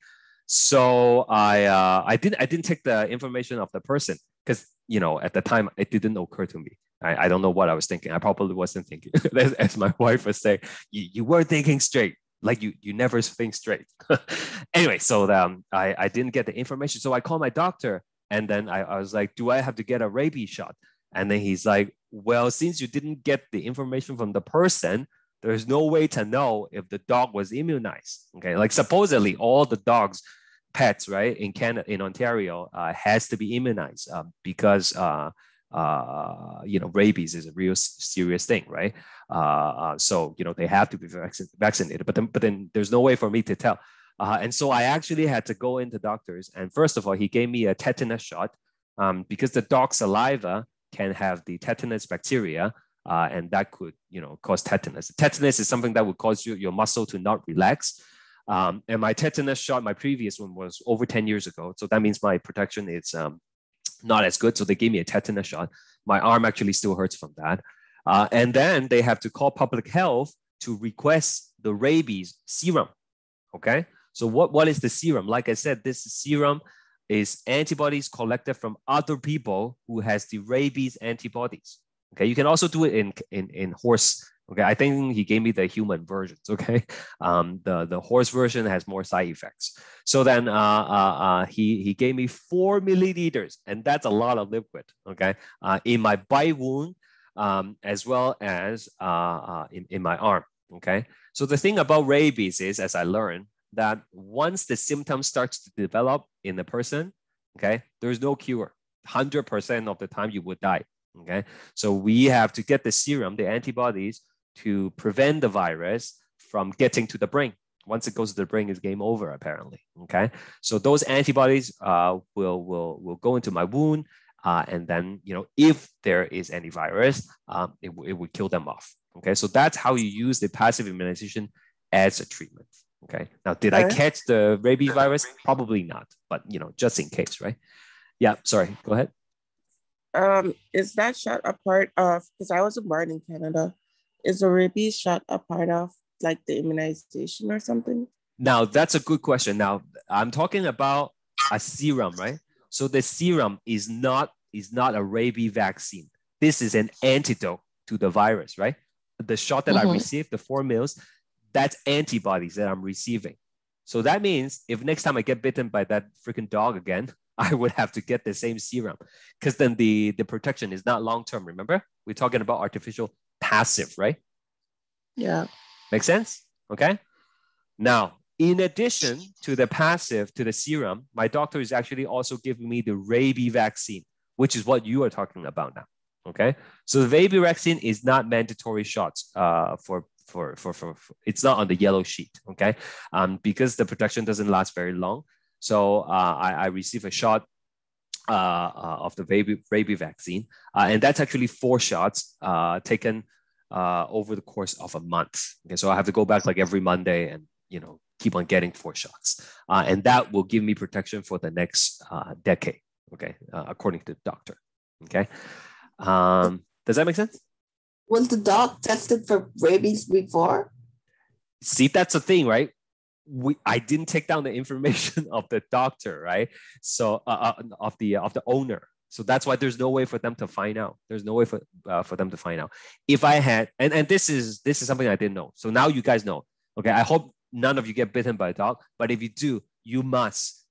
Speaker 1: So I didn't take the information of the person because, you know, at the time it didn't occur to me. I don't know what I was thinking. I probably wasn't thinking. As my wife was saying, you were thinking straight. Like you never think straight. Anyway, so I didn't get the information. So I called my doctor, and then I was like, do I have to get a rabies shot? And then he's like, well, since you didn't get the information from the person, there's no way to know if the dog was immunized. Okay, like supposedly all the dogs, pets, right, in Canada, in Ontario, has to be immunized because you know, rabies is a real serious thing, right? So, you know, they have to be vaccinated, but then there's no way for me to tell. And so I actually had to go into doctors. And first of all, he gave me a tetanus shot because the dog's saliva can have the tetanus bacteria, and that could, you know, cause tetanus. Tetanus is something that would cause your muscle to not relax. And my tetanus shot, my previous one was over 10 years ago. So that means my protection is not as good. So they gave me a tetanus shot. My arm actually still hurts from that. And then they have to call public health to request the rabies serum. Okay. So what is the serum? Like I said, this serum is antibodies collected from other people who has the rabies antibodies. Okay. You can also do it in horse. Okay. I think he gave me the human versions. Okay. The horse version has more side effects. So then he gave me 4 milliliters, and that's a lot of liquid. Okay. In my bite wound, as well as in my arm. Okay. So the thing about rabies is, as I learned, that once the symptoms starts to develop in a person, okay, there's no cure. 100% of the time you would die. Okay. So we have to get the serum, the antibodies, to prevent the virus from getting to the brain. Once it goes to the brain, it's game over, apparently. Okay. So those antibodies will go into my wound. And then, you know, if there is any virus, it would kill them off. Okay, so that's how you use the passive immunization as a treatment. Okay, now did I catch the rabies virus? Probably not, but you know, just in case, right? Yeah, sorry, go ahead.
Speaker 6: Is that shot a part of, because I was born in Canada, is a rabies shot a part of like the immunization or something?
Speaker 1: Now, that's a good question. Now, I'm talking about a serum, right? So the serum is not a rabies vaccine. This is an antidote to the virus, right? The shot that I received, the 4 mils, that's antibodies that I'm receiving. So that means if next time I get bitten by that freaking dog again, I would have to get the same serum, because then the protection is not long-term, remember? We're talking about artificial passive, right?
Speaker 6: Yeah.
Speaker 1: Make sense? Okay. Now, in addition to the passive, to the serum, my doctor is actually also giving me the rabies vaccine, which is what you are talking about now. Okay. So the rabies vaccine is not mandatory shots for it's not on the yellow sheet. Okay. Because the protection doesn't last very long. So I receive a shot of the rabies vaccine, and that's actually 4 shots taken over the course of a month. Okay, so I have to go back like every Monday and keep on getting 4 shots, and that will give me protection for the next decade. Okay, according to the doctor. Okay, does that make sense?
Speaker 3: Was the dog tested for rabies before?
Speaker 1: See, that's the thing, right? I didn't take down the information of the doctor, right? So of the owner. So that's why there's no way for them to find out. There's no way for them to find out. If I had, and this is something I didn't know. So now you guys know. Okay, I hope none of you get bitten by a dog. But if you do, you must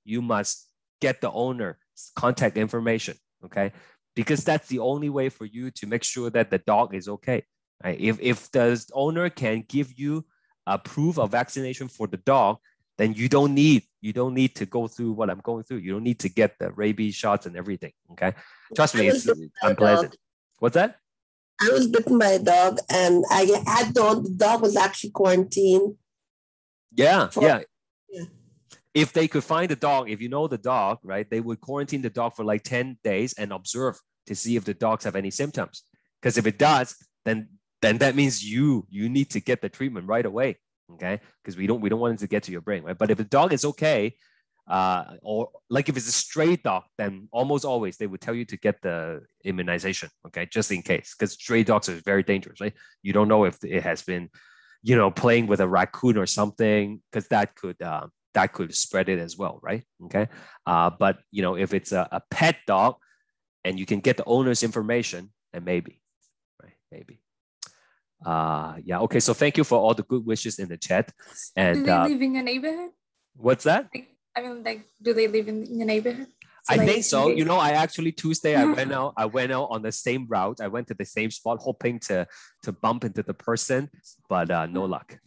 Speaker 1: get the owner's contact information. Okay, because that's the only way for you to make sure that the dog is okay. Right? If the owner can give you a proof of vaccination for the dog, then you don't need to go through what I'm going through. You don't need to get the rabies shots and everything. Okay, trust me, it's unpleasant. What's that?
Speaker 3: I was bitten by a dog, and the dog was actually quarantined.
Speaker 1: Yeah. If they could find the dog, if you know the dog, right, they would quarantine the dog for like 10 days and observe to see if the dogs have any symptoms. Because if it does, then that means you need to get the treatment right away, okay? Because we don't want it to get to your brain, right? But if the dog is okay, or like if it's a stray dog, then almost always they would tell you to get the immunization, okay? Just in case, because stray dogs are very dangerous, right? You don't know if it has been, playing with a raccoon or something, because that could spread it as well, right? Okay, but if it's a pet dog and you can get the owner's information, then maybe, right? Maybe. Yeah. Okay. So thank you for all the good wishes in the chat. And
Speaker 7: do they live in your neighborhood?
Speaker 1: What's that?
Speaker 7: Do they live in your neighborhood?
Speaker 1: I think so. I actually Tuesday I went out on the same route. I went to the same spot, hoping to bump into the person, but no luck.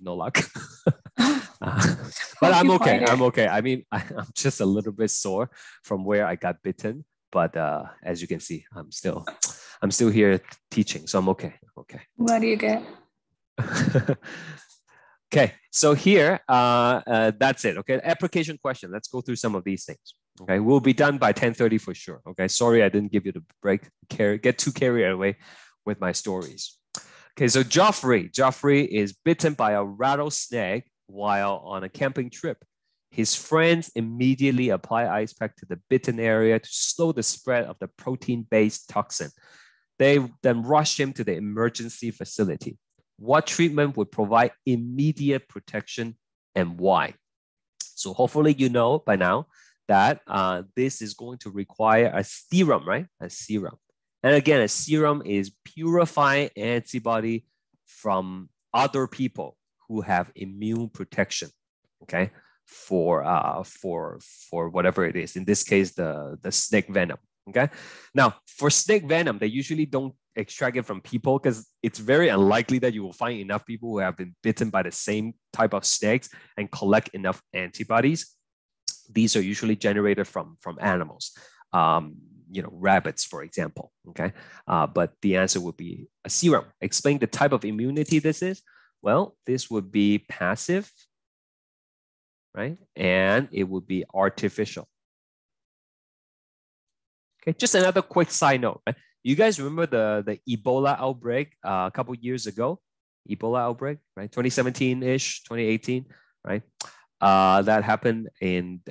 Speaker 1: But I'm okay. I'm okay. I mean, I'm just a little bit sore from where I got bitten, but as you can see, I'm still here teaching, so I'm okay. Okay.
Speaker 7: What do you get?
Speaker 1: Okay, so here, that's it. Okay, application question. Let's go through some of these things. Okay, we'll be done by 10:30 for sure. Okay, sorry I didn't give you the break. Get too carried away with my stories. Okay, so Joffrey is bitten by a rattlesnake while on a camping trip. His friends immediately apply ice pack to the bitten area to slow the spread of the protein-based toxin. They then rush him to the emergency facility. What treatment would provide immediate protection and why? So hopefully you know by now that this is going to require a serum, right? A serum. And again, a serum is purifying antibody from other people who have immune protection, okay, for whatever it is. In this case, the snake venom. Okay. Now, for snake venom, they usually don't extract it from people because it's very unlikely that you will find enough people who have been bitten by the same type of snakes and collect enough antibodies. These are usually generated from animals, rabbits, for example. Okay. But the answer would be a serum. Explain the type of immunity this is. Well, this would be passive, right? And it would be artificial. Okay, just another quick side note. Right? You guys remember the Ebola outbreak a couple years ago? Ebola outbreak, right? 2017-ish, 2018, right? That happened in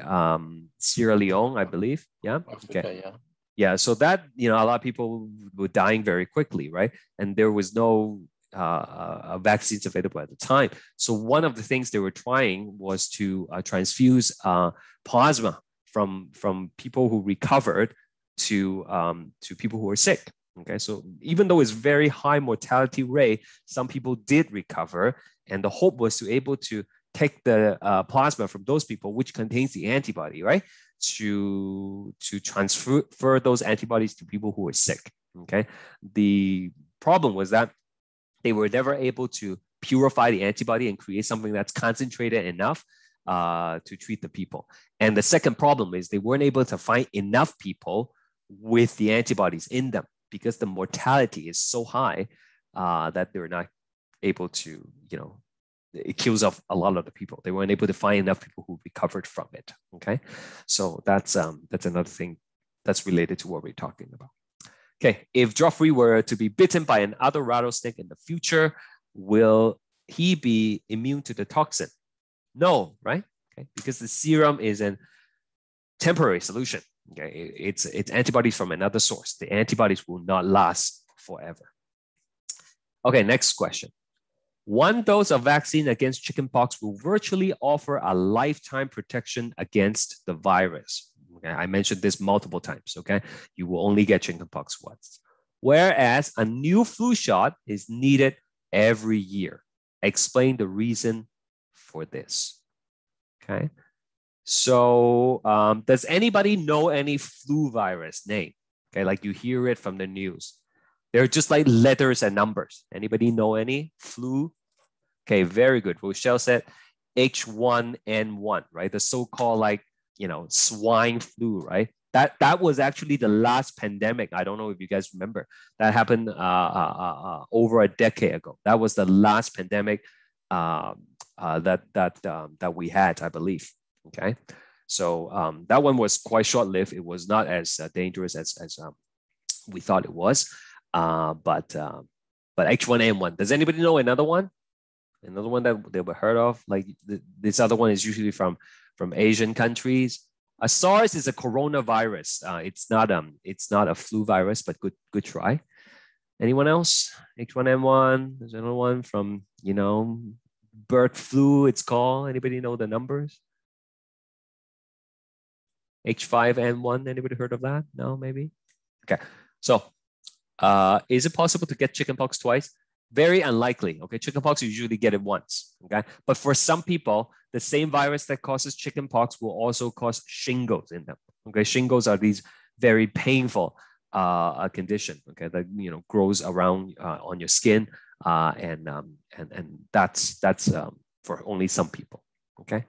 Speaker 1: Sierra Leone, I believe. Yeah.
Speaker 2: Africa,
Speaker 1: okay.
Speaker 2: Yeah.
Speaker 1: Yeah. So that a lot of people were dying very quickly, right? And there was no vaccines available at the time. So one of the things they were trying was to transfuse plasma from people who recovered to people who were sick. Okay, so even though it's very high mortality rate, some people did recover, and the hope was to able to take the plasma from those people, which contains the antibody, right, to transfer those antibodies to people who were sick. Okay, the problem was that they were never able to purify the antibody and create something that's concentrated enough to treat the people. And the second problem is they weren't able to find enough people with the antibodies in them, because the mortality is so high that they're not able to, it kills off a lot of the people. They weren't able to find enough people who recovered from it. Okay, so that's another thing that's related to what we're talking about. Okay, if Geoffrey were to be bitten by another rattlesnake in the future, will he be immune to the toxin? No, right? Okay, because the serum is a temporary solution. Okay, it's antibodies from another source. The antibodies will not last forever. Okay, next question. One dose of vaccine against chickenpox will virtually offer a lifetime protection against the virus. Okay, I mentioned this multiple times. Okay, you will only get chickenpox once, whereas a new flu shot is needed every year. Explain the reason for this. Okay. So does anybody know any flu virus name? Okay, like you hear it from the news. They're just like letters and numbers. Anybody know any flu? Okay, very good. Rochelle said H1N1, right? The so-called swine flu, right? That was actually the last pandemic. I don't know if you guys remember. That happened over a decade ago. That was the last pandemic that we had, I believe. Okay, so that one was quite short-lived. It was not as dangerous as we thought it was. But H1N1. Does anybody know another one? Another one that they were heard of? Like this other one is usually from Asian countries. SARS is a coronavirus. It's not a flu virus, but good try. Anyone else? H1N1. There's another one from bird flu. It's called. Anybody know the numbers? H5N1. Anybody heard of that? No, maybe. Okay. So, is it possible to get chickenpox twice? Very unlikely. Okay, chickenpox you usually get it once. Okay, but for some people, the same virus that causes chickenpox will also cause shingles in them. Okay, shingles are these very painful condition. Okay, that grows around on your skin, and that's for only some people. Okay,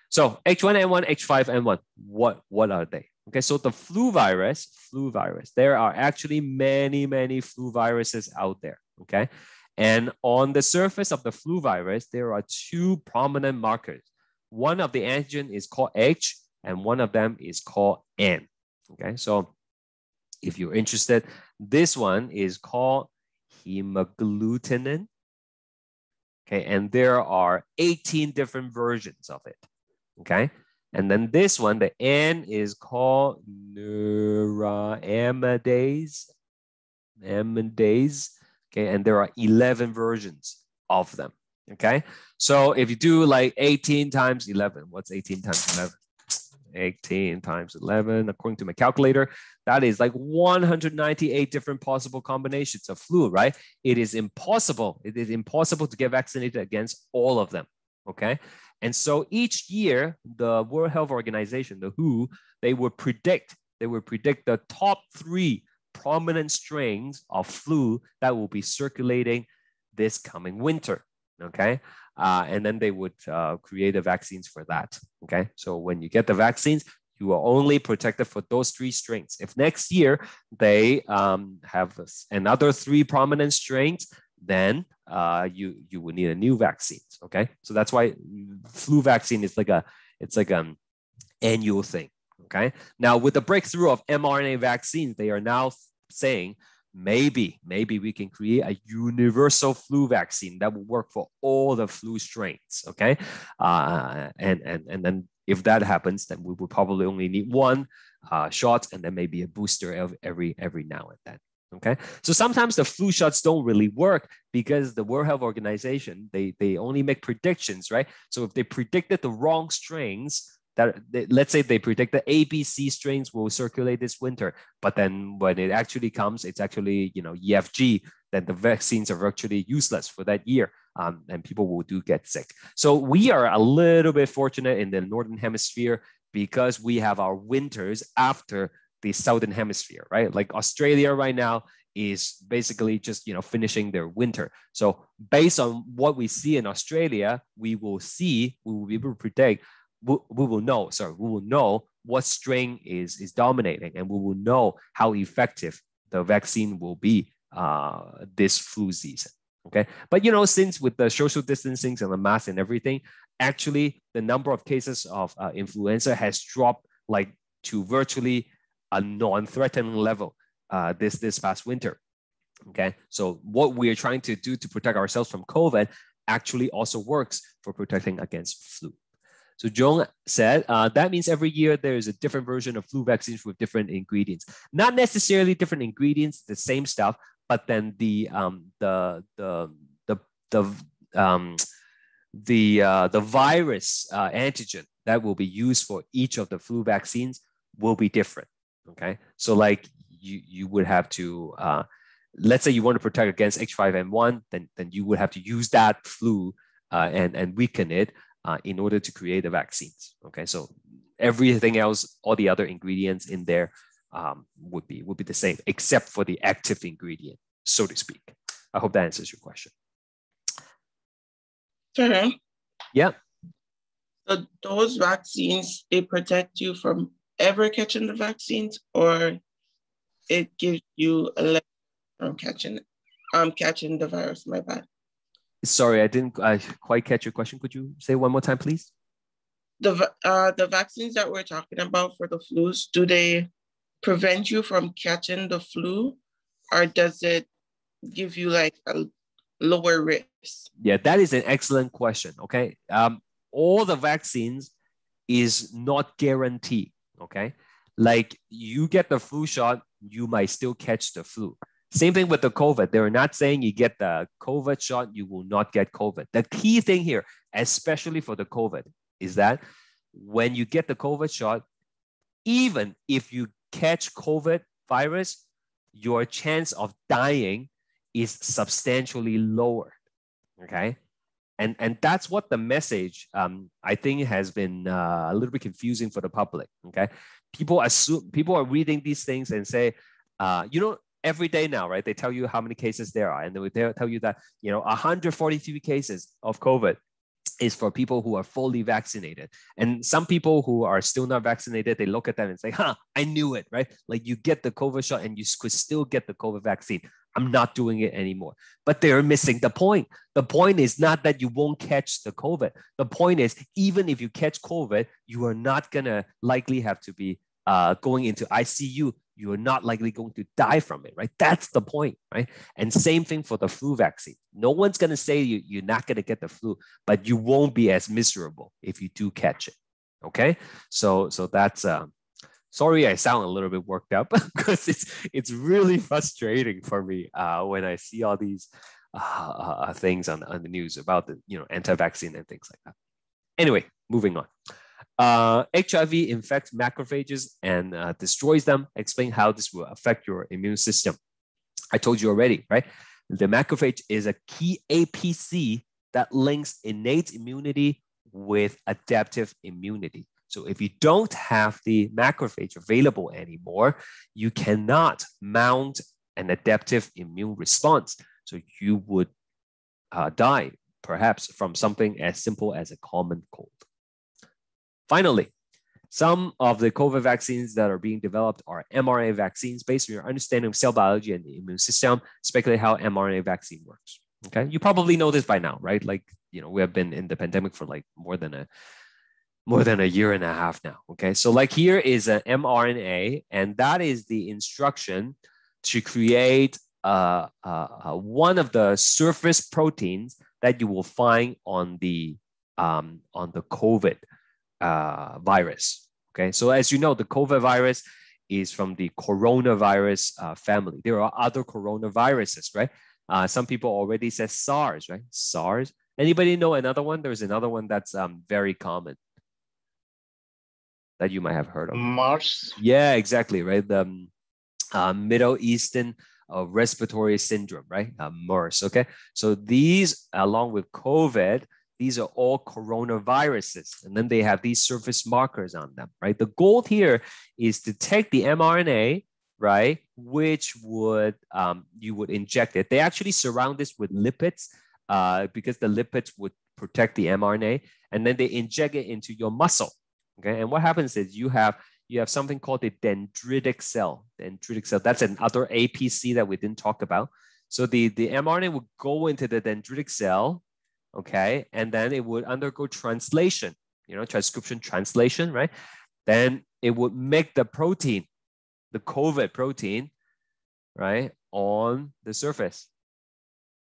Speaker 1: so H1N1, H5N1. What are they? Okay, so the flu virus, there are actually many flu viruses out there, okay? And on the surface of the flu virus, there are two prominent markers. One of the antigen is called H, and one of them is called N, okay? So if you're interested, this one is called Hemoglutinin, okay? And there are 18 different versions of it, okay? And then this one, the N is called neuraminidase, okay? And there are 11 versions of them, okay? So if you do like 18 times 11, what's 18 times 11? 18 times 11, according to my calculator, that is like 198 different possible combinations of flu, right? It is impossible to get vaccinated against all of them, okay? And so each year, the World Health Organization, the WHO, they would predict the top 3 prominent strains of flu that will be circulating this coming winter, okay? And then they would create the vaccines for that, okay? So when you get the vaccines, you are only protected for those 3 strains. If next year they have another 3 prominent strains, then you will need a new vaccine. Okay, so that's why flu vaccine is like an annual thing. Okay, now with the breakthrough of mRNA vaccines, they are now saying maybe we can create a universal flu vaccine that will work for all the flu strains. Okay, and then if that happens, then we will probably only need 1 shot, and then maybe a booster every now and then. Okay, so sometimes the flu shots don't really work because the World Health Organization, they only make predictions, right? So if they predicted the wrong strains, let's say they predict the ABC strains will circulate this winter, but then when it actually comes, it's actually, you know, EFG, then the vaccines are virtually useless for that year, and people will get sick. So we are a little bit fortunate in the Northern Hemisphere because we have our winters after the Southern Hemisphere, right? Like Australia right now is basically just, you know, finishing their winter. So based on what we see in Australia, we will be able to predict, we will know what strain is dominating, and we will know how effective the vaccine will be this flu season. Okay, but you know, since with the social distancing and the mask and everything, actually the number of cases of influenza has dropped like to virtually a non-threatening level this past winter. Okay, so what we're trying to do to protect ourselves from COVID actually also works for protecting against flu. So Joan said, that means every year there is a different version of flu vaccines with different ingredients. Not necessarily different ingredients, the same stuff, but then the virus antigen that will be used for each of the flu vaccines will be different. Okay, so like you would have to, let's say you want to protect against H5N1, then you would have to use that flu and weaken it in order to create the vaccines. Okay, so everything else, all the other ingredients in there would be the same, except for the active ingredient, so to speak. I hope that answers your question.
Speaker 8: Okay.
Speaker 1: Yeah.
Speaker 8: So those vaccines, they protect you from ever catching the vaccines, or it gives you a leg from catching the virus? My bad.
Speaker 1: Sorry, I didn't quite catch your question. Could you say one more time, please?
Speaker 8: The vaccines that we're talking about for the flus, do they prevent you from catching the flu, or does it give you like a lower risk?
Speaker 1: Yeah, that is an excellent question. Okay, all the vaccines is not guaranteed. Okay, like you get the flu shot, you might still catch the flu. Same thing with the COVID. They're not saying you get the COVID shot, you will not get COVID. The key thing here, especially for the COVID, is that when you get the COVID shot, even if you catch COVID virus, your chance of dying is substantially lower. Okay. And that's what the message, I think, has been a little bit confusing for the public. Okay. People are reading these things and say, you know, every day now, right? They tell you how many cases there are, and they'll tell you that, you know, 143 cases of COVID is for people who are fully vaccinated. And some people who are still not vaccinated, they look at that and say, I knew it, right? Like you get the COVID shot and you could still get the COVID vaccine. I'm not doing it anymore. But they're missing the point. The point is not that you won't catch the COVID. The point is, even if you catch COVID, you are not going to likely have to be going into ICU. You are not likely going to die from it, right? That's the point, right? And same thing for the flu vaccine. No one's going to say you're not going to get the flu, but you won't be as miserable if you do catch it, okay? So that's, sorry I sound a little bit worked up because it's really frustrating for me when I see all these things on the news about the, you know, anti-vaccine and things like that. Anyway, moving on. HIV infects macrophages and destroys them. Explain how this will affect your immune system. I told you already, right? The macrophage is a key APC that links innate immunity with adaptive immunity. So if you don't have the macrophage available anymore, you cannot mount an adaptive immune response. So you would die, perhaps from something as simple as a common cold. Finally, some of the COVID vaccines that are being developed are mRNA vaccines. Based on your understanding of cell biology and the immune system, speculate how mRNA vaccine works. Okay, you probably know this by now, right? Like, you know, we have been in the pandemic for like more than a year and a half now. Okay, so like here is an mRNA, and that is the instruction to create one of the surface proteins that you will find on the COVID virus. Okay, so as you know, the COVID virus is from the coronavirus family. There are other coronaviruses, right? Some people already said SARS, right? SARS. Anybody know another one? There's another one that's very common that you might have heard of.
Speaker 2: MERS.
Speaker 1: Yeah, exactly, right? The Middle Eastern respiratory syndrome, right? MERS, okay? So these, along with COVID, these are all coronaviruses, and then they have these surface markers on them, right? The goal here is to take the mRNA, right, which would, you would inject it. They actually surround this with lipids because the lipids would protect the mRNA, and then they inject it into your muscle, okay? And what happens is you have something called the dendritic cell. Dendritic cell, that's another APC that we didn't talk about. So the mRNA would go into the dendritic cell, okay? And then it would undergo translation, transcription translation, right? Then it would make the protein, the COVID protein, right, on the surface.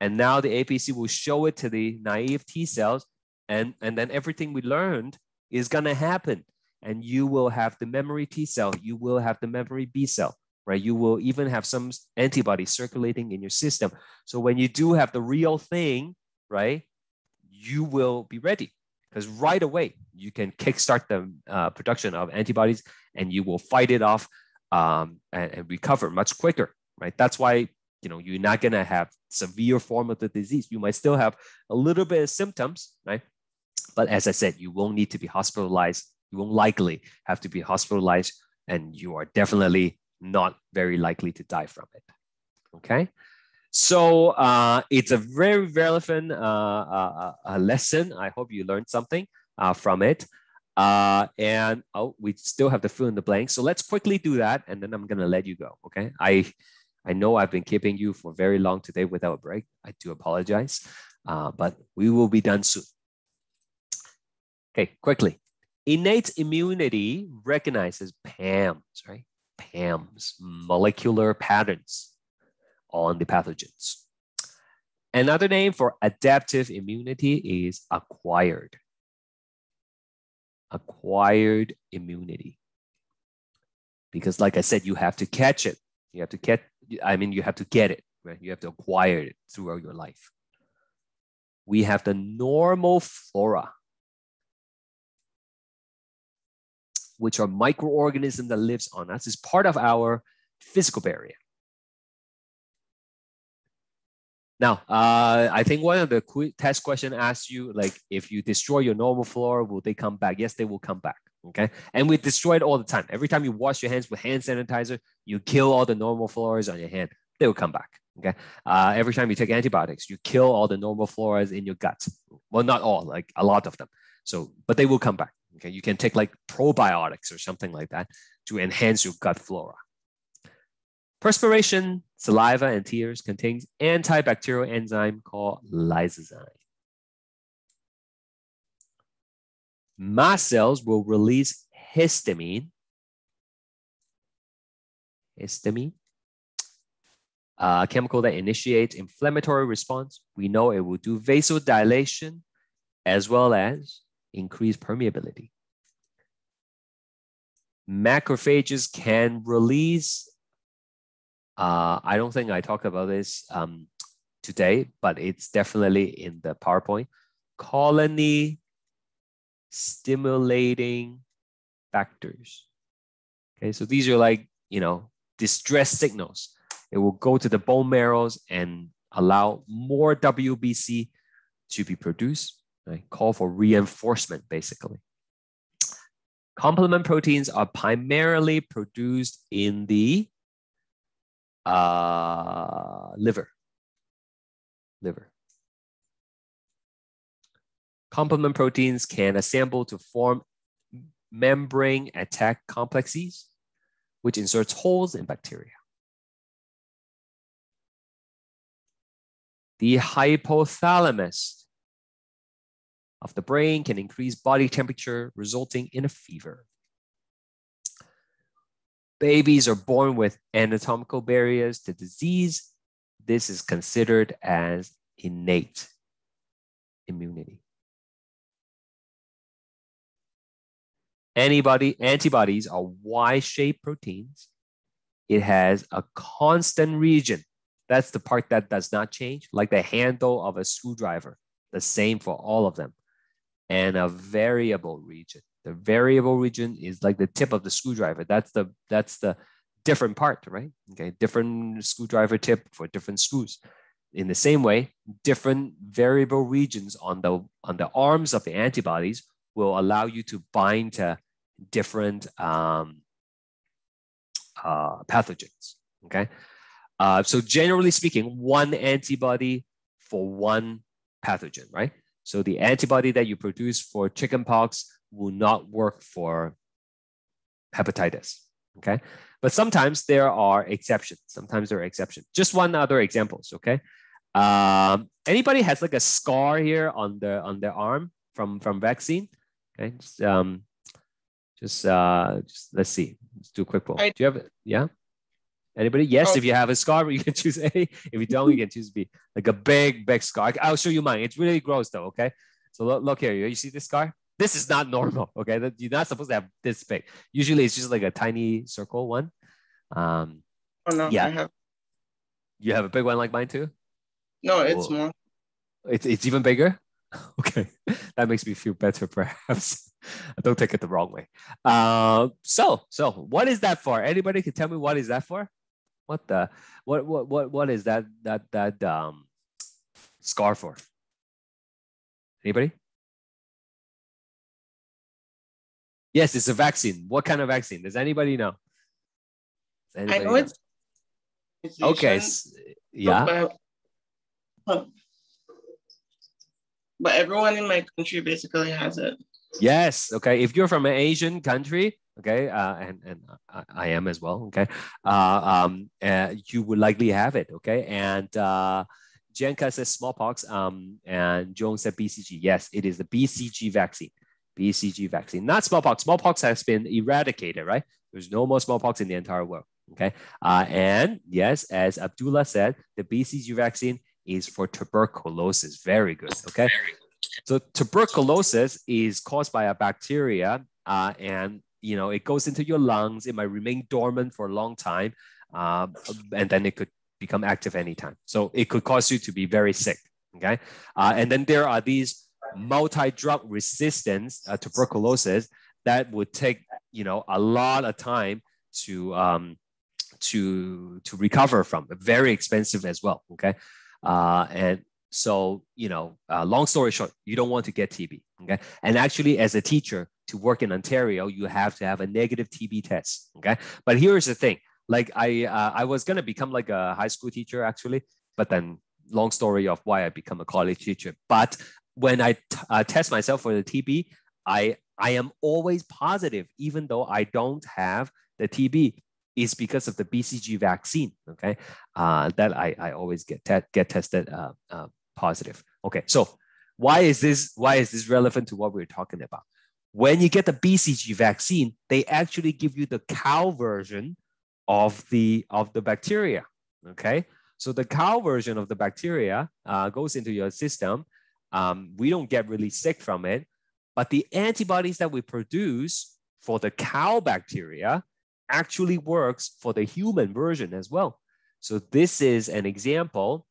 Speaker 1: And now the APC will show it to the naive T cells, and then everything we learned is gonna happen. And you will have the memory T cell, you will have the memory B cell, right? You will even have some antibodies circulating in your system. So when you do have the real thing, right, you will be ready, because right away you can kickstart the production of antibodies, and you will fight it off and recover much quicker, right? That's why you're not gonna have severe form of the disease. You might still have a little bit of symptoms, right? But as I said, you won't need to be hospitalized. You won't likely have to be hospitalized, and you are definitely not very likely to die from it. Okay. So it's a very relevant lesson. I hope you learned something from it. And we still have to fill in the blanks. So let's quickly do that, and then I'm gonna let you go. Okay. I know I've been keeping you for very long today without a break. I do apologize, but we will be done soon. Okay, quickly. Innate immunity recognizes PAMs, right? PAMs, molecular patterns on the pathogens. Another name for adaptive immunity is acquired. Acquired immunity. Because like I said, you have to catch it. You have to get it, right? You have to acquire it throughout your life. We have the normal flora, which are microorganisms that lives on us. It's part of our physical barrier. Now, I think one of the test question asks you, like, if you destroy your normal flora, will they come back? Yes, they will come back, okay? And we destroy it all the time. Every time you wash your hands with hand sanitizer, you kill all the normal floras on your hand. They will come back, okay? Every time you take antibiotics, you kill all the normal floras in your gut. Well, not all, like a lot of them. So, but they will come back. Okay, you can take like probiotics or something like that to enhance your gut flora. Perspiration, saliva, and tears contains antibacterial enzyme called lysozyme. Mast cells will release histamine. Histamine, a chemical that initiates inflammatory response. We know it will do vasodilation as well as increase permeability. Macrophages can release, I don't think I talked about this today, but it's definitely in the PowerPoint, colony stimulating factors. Okay, so these are like, distress signals. It will go to the bone marrows and allow more WBC to be produced. Right? Call for reinforcement, basically. Complement proteins are primarily produced in the liver. Complement proteins can assemble to form membrane attack complexes, which inserts holes in bacteria. The hypothalamus of the brain can increase body temperature, resulting in a fever. Babies are born with anatomical barriers to disease. This is considered as innate immunity. Antibodies are Y-shaped proteins it has a constant region. That's the part that does not change, like the handle of a screwdriver, the same for all of them. And a variable region. The variable region is like the tip of the screwdriver. That's the different part, right? Okay, different screwdriver tip for different screws. In the same way, different variable regions on the arms of the antibodies will allow you to bind to different pathogens. Okay, so generally speaking, one antibody for one pathogen, right? So the antibody that you produce for chickenpox will not work for hepatitis. Okay, but sometimes there are exceptions. Just one other examples. Okay, anybody has like a scar here on their arm from vaccine? Okay, just let's see. Let's do a quick poll. Do you have it? Yeah. Anybody? Yes. If you have a scar, you can choose A. If you don't, you can choose B. Like a big scar. I'll show you mine. It's really gross though. Okay. So look here. You see this scar? This is not normal. Okay. You're not supposed to have this big. Usually it's just like a tiny circle one.
Speaker 8: Oh no.
Speaker 1: Yeah. You have a big one like mine too?
Speaker 8: No, it's small.
Speaker 1: It's even bigger? Okay. That makes me feel better perhaps. Don't take it the wrong way. So what is that for? Anybody can tell me what is that for? What is that scar for? Anybody? Yes, it's a vaccine. What kind of vaccine? Does anybody know?
Speaker 8: I know it's
Speaker 1: okay. Yeah.
Speaker 8: But everyone in my country basically has it.
Speaker 1: Yes. Okay. If you're from an Asian country, okay, and I am as well. Okay, you would likely have it. Okay, and Jenka says smallpox. And Joan said BCG. Yes, it is the BCG vaccine. BCG vaccine, not smallpox. Smallpox has been eradicated, right? There's no more smallpox in the entire world. Okay, and yes, as Abdullah said, the BCG vaccine is for tuberculosis. Very good. Okay. So tuberculosis is caused by a bacteria, and it goes into your lungs. It might remain dormant for a long time, and then it could become active anytime. So it could cause you to be very sick. Okay, and then there are these multi-drug resistance tuberculosis that would take a lot of time to recover from. Very expensive as well. Okay, and so, long story short, you don't want to get TB, okay? And actually, as a teacher, to work in Ontario, you have to have a negative TB test, okay? But here's the thing. Like, I was going to become like a high school teacher, actually, but then long story of why I become a college teacher. But when I test myself for the TB, I am always positive, even though I don't have the TB. Is because of the BCG vaccine, okay? That I always get tested positive. Okay, so why is this relevant to what we're talking about? When you get the BCG vaccine, they actually give you the cow version of the bacteria. Okay, so the cow version of the bacteria goes into your system. We don't get really sick from it, but the antibodies that we produce for the cow bacteria actually works for the human version as well. So this is an example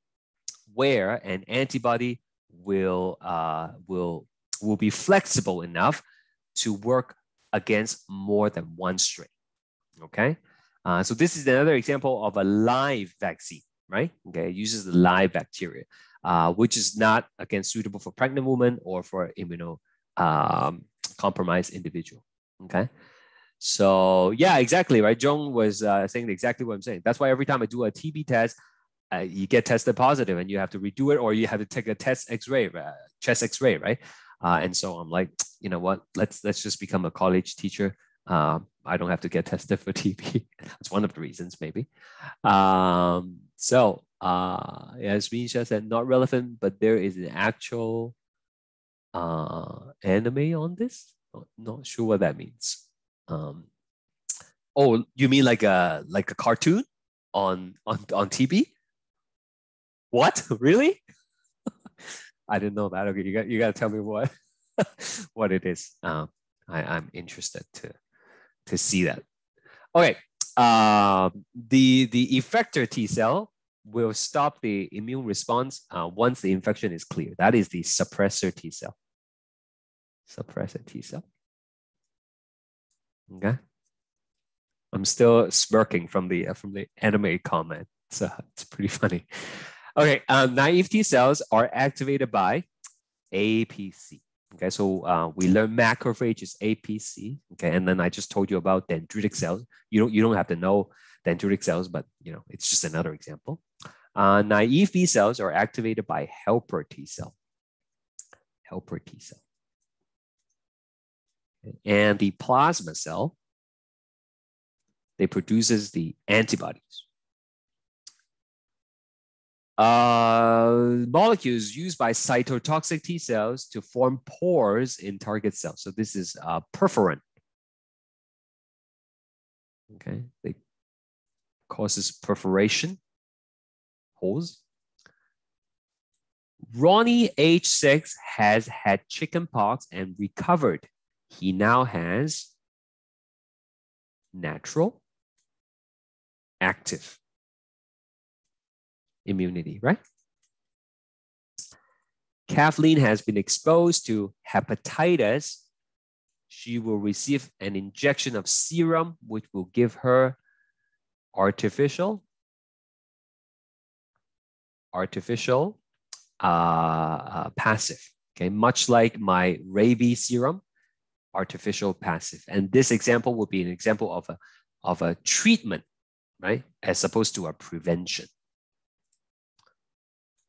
Speaker 1: where an antibody will be flexible enough to work against more than one strain. Okay, so this is another example of a live vaccine, right? Okay, it uses the live bacteria, which is not again suitable for pregnant women or for immunocompromised individual. Okay. So yeah, exactly, right? Joan was saying exactly what I'm saying. That's why every time I do a TB test, you get tested positive and you have to redo it, or you have to take a chest X-ray, right? And so I'm like, you know what? Let's just become a college teacher. I don't have to get tested for TB. That's one of the reasons, maybe. As Misha said, not relevant, but there is an actual anime on this. Not sure what that means. Oh, you mean like a cartoon on TB? What? Really? I didn't know that. Okay, you got to tell me what what it is. I'm interested to see that. Okay, the effector T-cell will stop the immune response once the infection is clear. That is the suppressor T-cell. Suppressor T-cell. Okay. I'm still smirking from the anime comment. So it's pretty funny. Okay, naive T cells are activated by APC. Okay, so we learned macrophage is APC. Okay, and then I just told you about dendritic cells. You don't have to know dendritic cells, but it's just another example. Naive B cells are activated by helper T cell. Helper T cell. And the plasma cell, they produces the antibodies. Molecules used by cytotoxic T cells to form pores in target cells. So this is perforin. Okay, they causes perforation, holes. Ronnie, age 6, has had chickenpox and recovered. He now has natural, active immunity, right? Kathleen has been exposed to hepatitis. She will receive an injection of serum, which will give her artificial passive. Okay, much like my rabies serum, artificial passive. And this example would be an example of a treatment, right, as opposed to a prevention.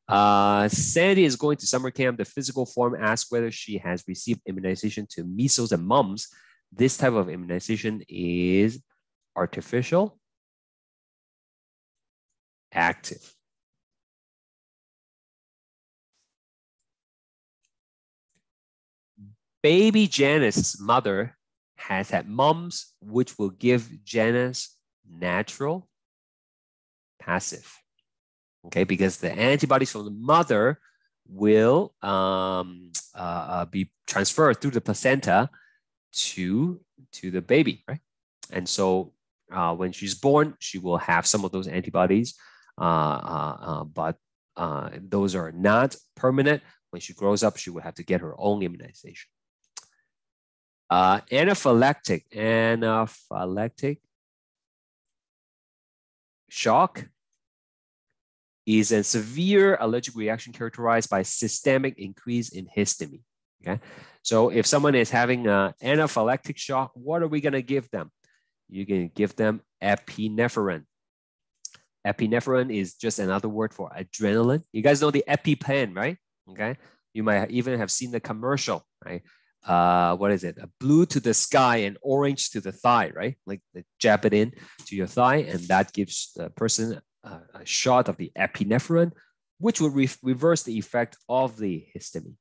Speaker 1: Sandy is going to summer camp. The physical form asks whether she has received immunization to measles and mumps. This type of immunization is artificial, active. Baby Janice's mother has had mumps, which will give Janice natural, passive. Okay, because the antibodies from the mother will be transferred through the placenta to the baby, right? And so when she's born, she will have some of those antibodies, but those are not permanent. When she grows up, she will have to get her own immunization. Anaphylactic shock is a severe allergic reaction characterized by systemic increase in histamine. Okay, so if someone is having an anaphylactic shock, what are we going to give them? You're going to give them epinephrine. Epinephrine is just another word for adrenaline. You guys know the EpiPen, right? Okay, you might even have seen the commercial, right? What is it? A blue to the sky and orange to the thigh, right? Like they jab it in to your thigh, and that gives the person a shot of the epinephrine, which will reverse the effect of the histamine.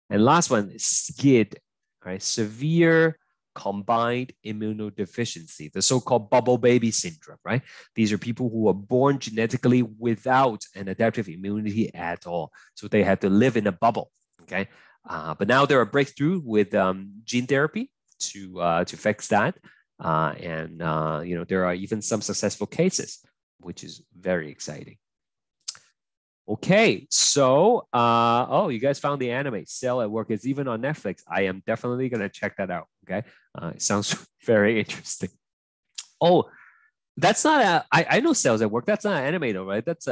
Speaker 1: And last one is SCID, right? Severe combined immunodeficiency, the so-called bubble baby syndrome, right? These are people who are born genetically without an adaptive immunity at all. So they have to live in a bubble, okay? But now there are breakthroughs with gene therapy to fix that. And there are even some successful cases, which is very exciting. Okay, so oh, you guys found the anime Cell at Work. It's even on Netflix. I am definitely gonna check that out. Okay, it sounds very interesting. Oh, that's not a. I know Cells at Work. That's not an anime though, right? That's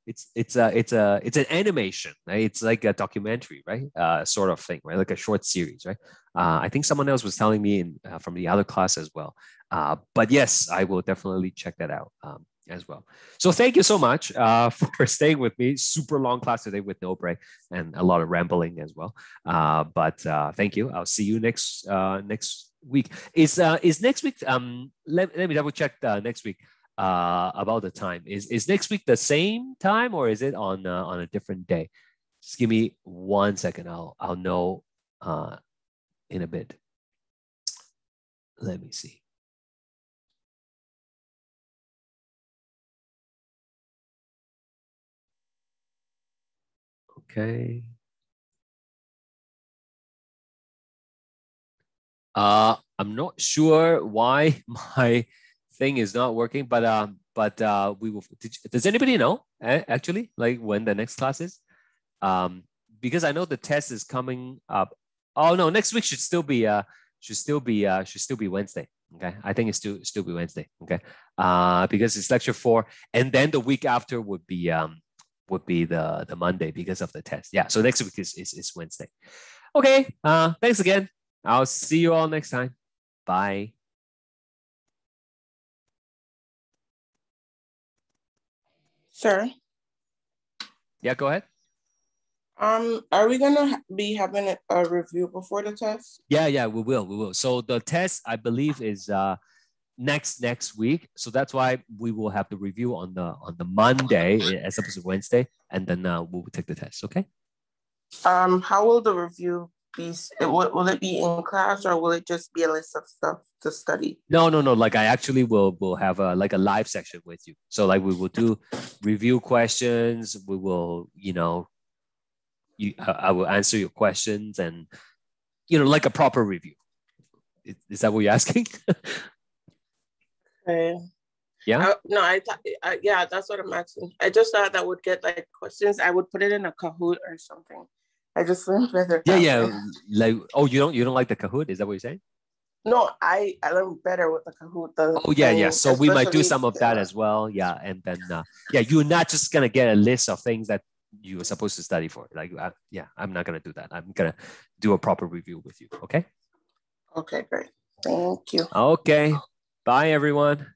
Speaker 1: it's an animation, right? It's like a documentary, right? Sort of thing, right? Like a short series, right? I think someone else was telling me from the other class as well. But yes, I will definitely check that out as well. So thank you so much for staying with me. Super long class today with no break and a lot of rambling as well. But thank you. I'll see you next week. Is next week? Let me double check next week about the time. Is next week the same time or is it on a different day? Just give me 1 second. I'll know in a bit. Let me see. Okay. I'm not sure why my thing is not working, but we will. Does anybody know actually, like when the next class is? Because I know the test is coming up. Oh no, next week should still be Wednesday. Okay, I think it's still be Wednesday. Okay, because it's lecture 4, and then the week after would be the Monday because of the test. Yeah, so next week is Wednesday. Okay, thanks again. I'll see you all next time. Bye.
Speaker 8: Sir?
Speaker 1: Yeah, go ahead.
Speaker 8: Are we gonna be having a review before the test?
Speaker 1: Yeah, we will. So the test, I believe, is next week. So that's why we will have the review on the Monday as opposed to Wednesday, and then we'll take the test. Okay.
Speaker 8: How will the review be? Will it be in class, or will it just be a list of stuff to study?
Speaker 1: No. Like I actually will have a live section with you. So like we will do review questions. We will, I will answer your questions, and like a proper review. Is that what you're asking?
Speaker 8: Okay.
Speaker 1: Yeah.
Speaker 8: Yeah, that's what I'm asking. I just thought that would get like questions. I would put it in a Kahoot or something. I just learned better.
Speaker 1: Yeah. Like, oh, you don't like the Kahoot? Is that what you're saying?
Speaker 8: No, I learned better with the Kahoot.
Speaker 1: Yeah. So we might do some of that as well. Yeah, and then you're not just gonna get a list of things that you were supposed to study for. Like, I'm not gonna do that. I'm gonna do a proper review with you. Okay.
Speaker 8: Okay, great. Thank you.
Speaker 1: Okay. Bye, everyone.